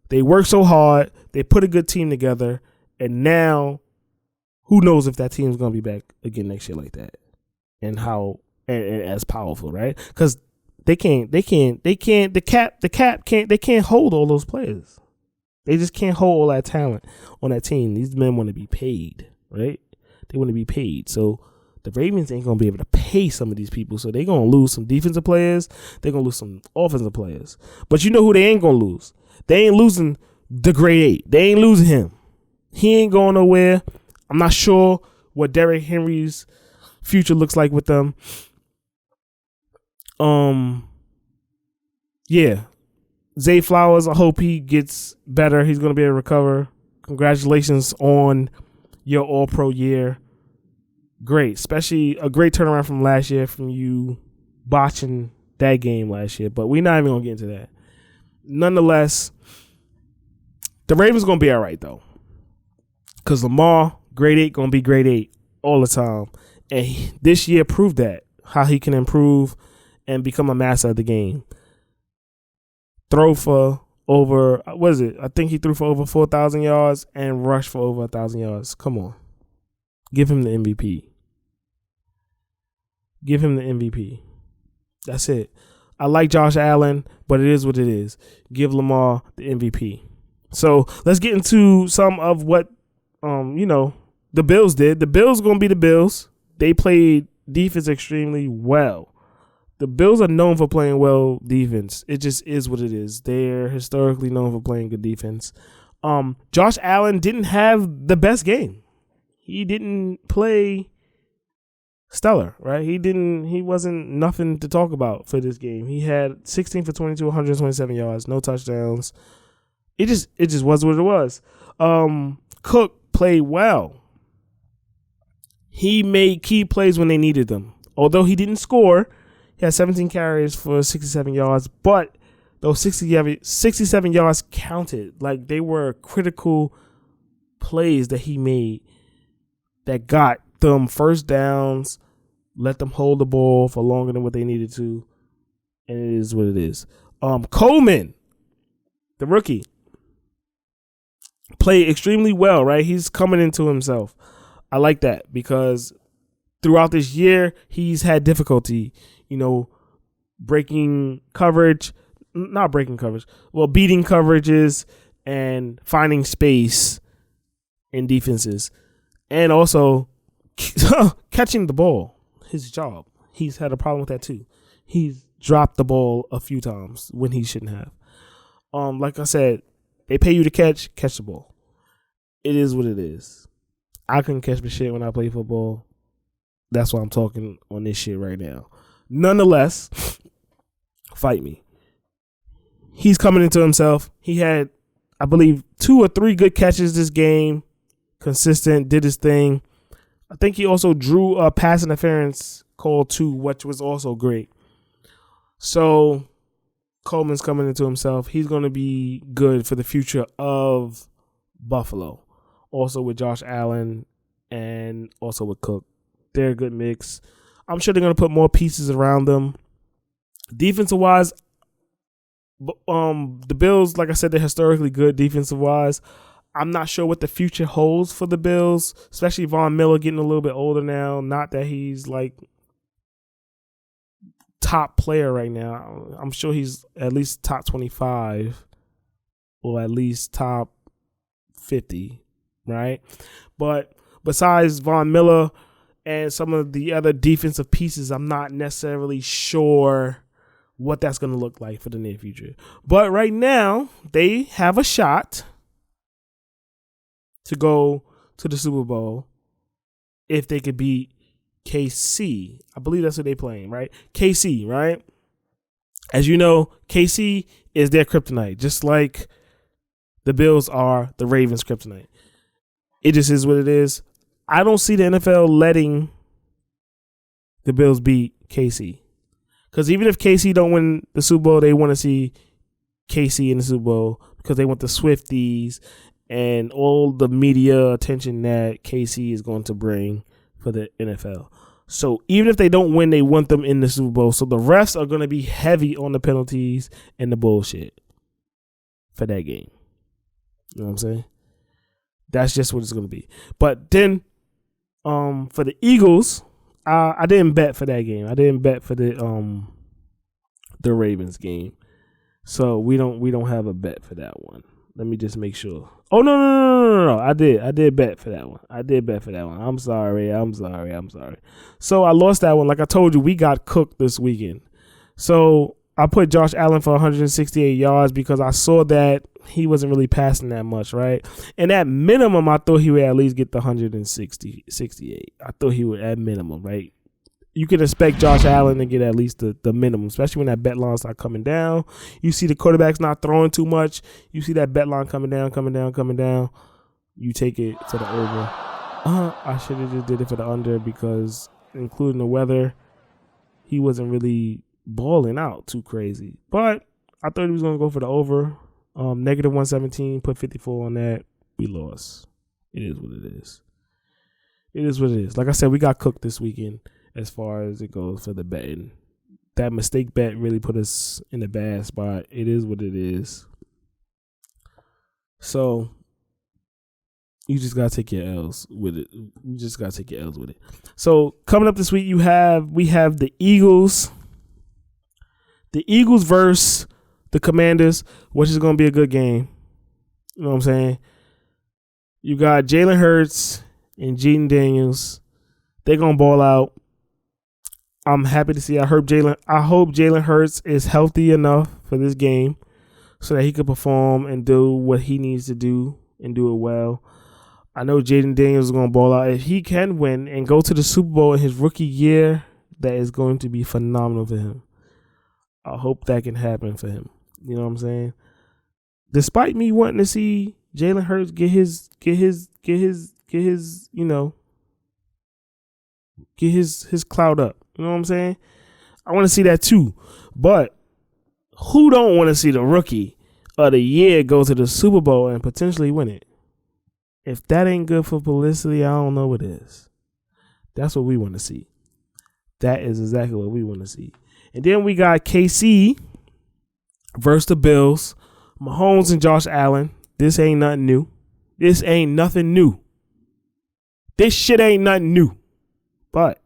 they worked so hard, they put a good team together, and now who knows if that team's gonna be back again next year like that, and how and as powerful, right? Because they can't hold all those players. They just can't hold all that talent on that team. These men want to be paid, right? They want to be paid. So the Ravens ain't going to be able to pay some of these people. So they're going to lose some defensive players. They're going to lose some offensive players. But you know who they ain't going to lose? They ain't losing the grade 8. They ain't losing him. He ain't going nowhere. I'm not sure what Derrick Henry's future looks like with them. Yeah. Zay Flowers, I hope he gets better. He's going to be able to recover. Congratulations on your All-Pro year. Great. Especially a great turnaround from last year, from you botching that game last year. But we're not even going to get into that. Nonetheless, the Ravens going to be all right, though. Because Lamar, grade 8, going to be grade 8 all the time. And this year proved that, how he can improve and become a master of the game. Throw for over, I think he threw for over 4,000 yards and rushed for over 1,000 yards. Come on. Give him the MVP. Give him the MVP. That's it. I like Josh Allen, but it is what it is. Give Lamar the MVP. So let's get into some of what, the Bills did. The Bills going to be the Bills. They played defense extremely well. The Bills are known for playing well defense. It just is what it is. They're historically known for playing good defense. Josh Allen didn't have the best game. He didn't play stellar, right? He wasn't nothing to talk about for this game. He had 16 for 22, 127 yards, no touchdowns. It just was what it was. Cook played well. He made key plays when they needed them. Although he didn't score, he had 17 carries for 67 yards, but those 67 yards counted. Like, they were critical plays that he made that got them first downs, let them hold the ball for longer than what they needed to, and it is what it is. Coleman, the rookie, played extremely well, right? He's coming into himself. I like that because throughout this year, he's had difficulty, beating coverages and finding space in defenses, and also catching the ball. His job. He's had a problem with that too. He's dropped the ball a few times when he shouldn't have. Like I said, they pay you to catch the ball. It is what it is. I couldn't catch my shit when I played football. That's why I'm talking on this shit right now. Nonetheless, fight me. He's coming into himself. He had, I believe, 2 or 3 good catches this game. Consistent, did his thing. I think he also drew a pass interference call too, which was also great. So Coleman's coming into himself. He's going to be good for the future of Buffalo. Also with Josh Allen and also with Cook. They're a good mix. I'm sure they're going to put more pieces around them. Defensive-wise, the Bills, like I said, they're historically good defensive-wise. I'm not sure what the future holds for the Bills, especially Von Miller getting a little bit older now. Not that he's like top player right now. I'm sure he's at least top 25 or at least top 50, right? But besides Von Miller and some of the other defensive pieces, I'm not necessarily sure what that's going to look like for the near future. But right now, they have a shot to go to the Super Bowl if they could beat KC. I believe that's what they're playing, right? KC, right? As you know, KC is their kryptonite, just like the Bills are the Ravens' kryptonite. It just is what it is. I don't see the NFL letting the Bills beat KC. Because even if KC don't win the Super Bowl, they want to see KC in the Super Bowl because they want the Swifties and all the media attention that KC is going to bring for the NFL. So even if they don't win, they want them in the Super Bowl. So the refs are going to be heavy on the penalties and the bullshit for that game. You know what I'm saying? That's just what it's going to be. But then for the Eagles, I didn't bet for that game. I didn't bet for the Ravens game. So we don't have a bet for that one. Let me just make sure. Oh, no. I did bet for that one. I'm sorry. So I lost that one. Like I told you, we got cooked this weekend. So I put Josh Allen for 168 yards because I saw that he wasn't really passing that much, right? And at minimum, I thought he would at least get the 68. I thought he would at minimum, right? You can expect Josh Allen to get at least the minimum, especially when that bet line start coming down. You see the quarterbacks not throwing too much. You see that bet line coming down. You take it to the over. I should have just did it for the under because including the weather, he wasn't really balling out too crazy. But I thought he was going to go for the over. Negative 117, put 54 on that. We lost. It is what it is. Like I said, we got cooked this weekend. As far as it goes for the betting, that mistake bet really put us in a bad spot. It is what it is. So you just gotta take your L's with it. So coming up this week, we have the Eagles. The Eagles versus the Commanders, which is gonna be a good game. You know what I'm saying? You got Jalen Hurts and Jaden Daniels. They're gonna ball out. I'm happy to see. I hope Jalen Hurts is healthy enough for this game so that he can perform and do what he needs to do and do it well. I know Jaden Daniels is going to ball out. If he can win and go to the Super Bowl in his rookie year, that is going to be phenomenal for him. I hope that can happen for him. You know what I'm saying? Despite me wanting to see Jalen Hurts get his clout up. You know what I'm saying? I want to see that too. But who don't want to see the rookie of the year go to the Super Bowl and potentially win it? If that ain't good for publicity, I don't know what is. That's what we want to see. That is exactly what we want to see. And then we got KC versus the Bills. Mahomes and Josh Allen. This ain't nothing new. This ain't nothing new. This shit ain't nothing new. But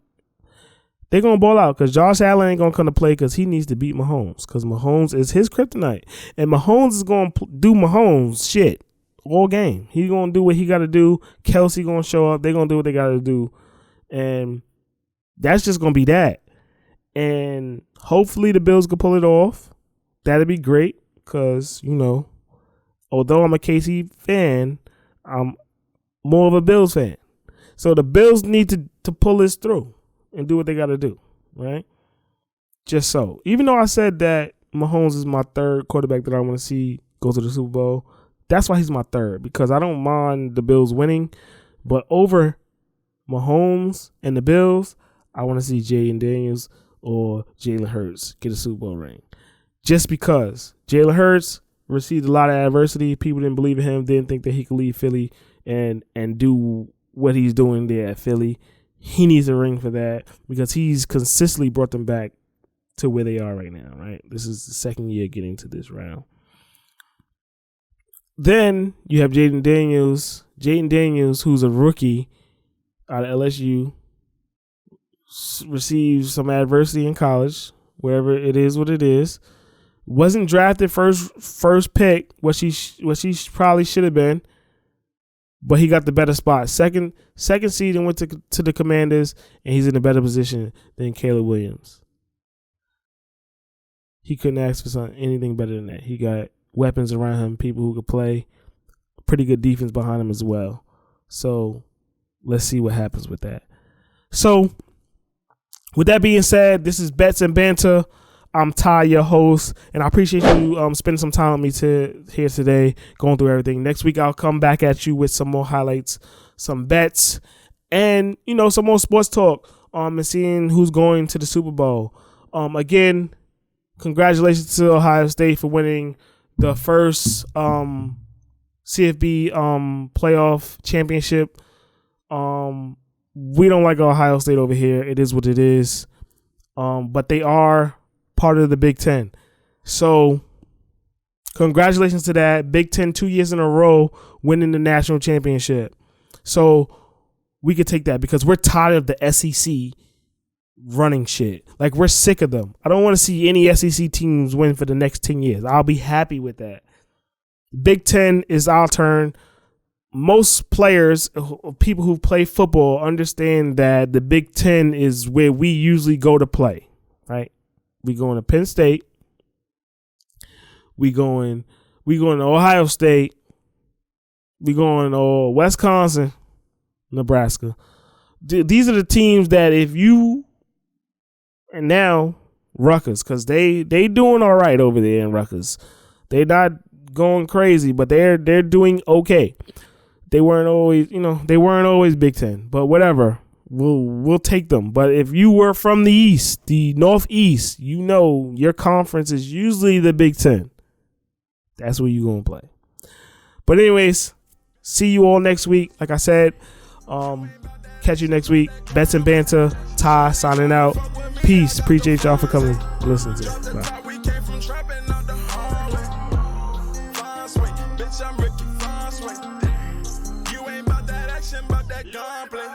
they're going to ball out because Josh Allen ain't going to come to play because he needs to beat Mahomes because Mahomes is his kryptonite. And Mahomes is going to do Mahomes shit all game. He's going to do what he got to do. Kelsey going to show up. They're going to do what they got to do. And that's just going to be that. And hopefully the Bills can pull it off. That'd be great because, you know, although I'm a KC fan, I'm more of a Bills fan. So the Bills need to pull this through and do what they got to do, right? Just so. Even though I said that Mahomes is my third quarterback that I want to see go to the Super Bowl, that's why he's my third because I don't mind the Bills winning. But over Mahomes and the Bills, I want to see Jayden Daniels or Jalen Hurts get a Super Bowl ring. Just because Jalen Hurts received a lot of adversity. People didn't believe in him, didn't think that he could leave Philly and do what he's doing there at Philly. He needs a ring for that because he's consistently brought them back to where they are right now, right? This is the second year getting to this round. Then you have Jayden Daniels. Jayden Daniels, who's a rookie out of LSU, received some adversity in college, wherever it is what it is. Wasn't drafted first pick, what she probably should have been, but he got the better spot. Second seed and went to the Commanders, and he's in a better position than Caleb Williams. He couldn't ask for anything better than that. He got weapons around him, people who could play, pretty good defense behind him as well. So let's see what happens with that. So with that being said, this is Bets N Banter. I'm Ty, your host, and I appreciate you spending some time with me here today, going through everything. Next week, I'll come back at you with some more highlights, some bets, and, you know, some more sports talk, and seeing who's going to the Super Bowl. Again, congratulations to Ohio State for winning the first CFB playoff championship. We don't like Ohio State over here. It is what it is. But they are part of the Big Ten. So congratulations to that. Big Ten 2 years in a row winning the national championship. So we could take that because we're tired of the SEC running shit. Like, we're sick of them. I don't want to see any SEC teams win for the next 10 years. I'll be happy with that. Big Ten is our turn. Most players, people who play football, understand that the Big Ten is where we usually go to play, right? We going to Penn State. We going to Ohio State. We going to Wisconsin, Nebraska. These are the teams that if you, and now Rutgers, because they doing all right over there in Rutgers. They're not going crazy, but they're doing okay. They weren't always Big Ten, but whatever. We'll take them. But if you were from the East, the Northeast, you know your conference is usually the Big Ten. That's where you're going to play. But anyways, see you all next week. Like I said, catch you next week. Bets N Banter. Ty signing out. Peace. Appreciate y'all for coming to listen to it. Bye. You ain't about that action, about that gunplay.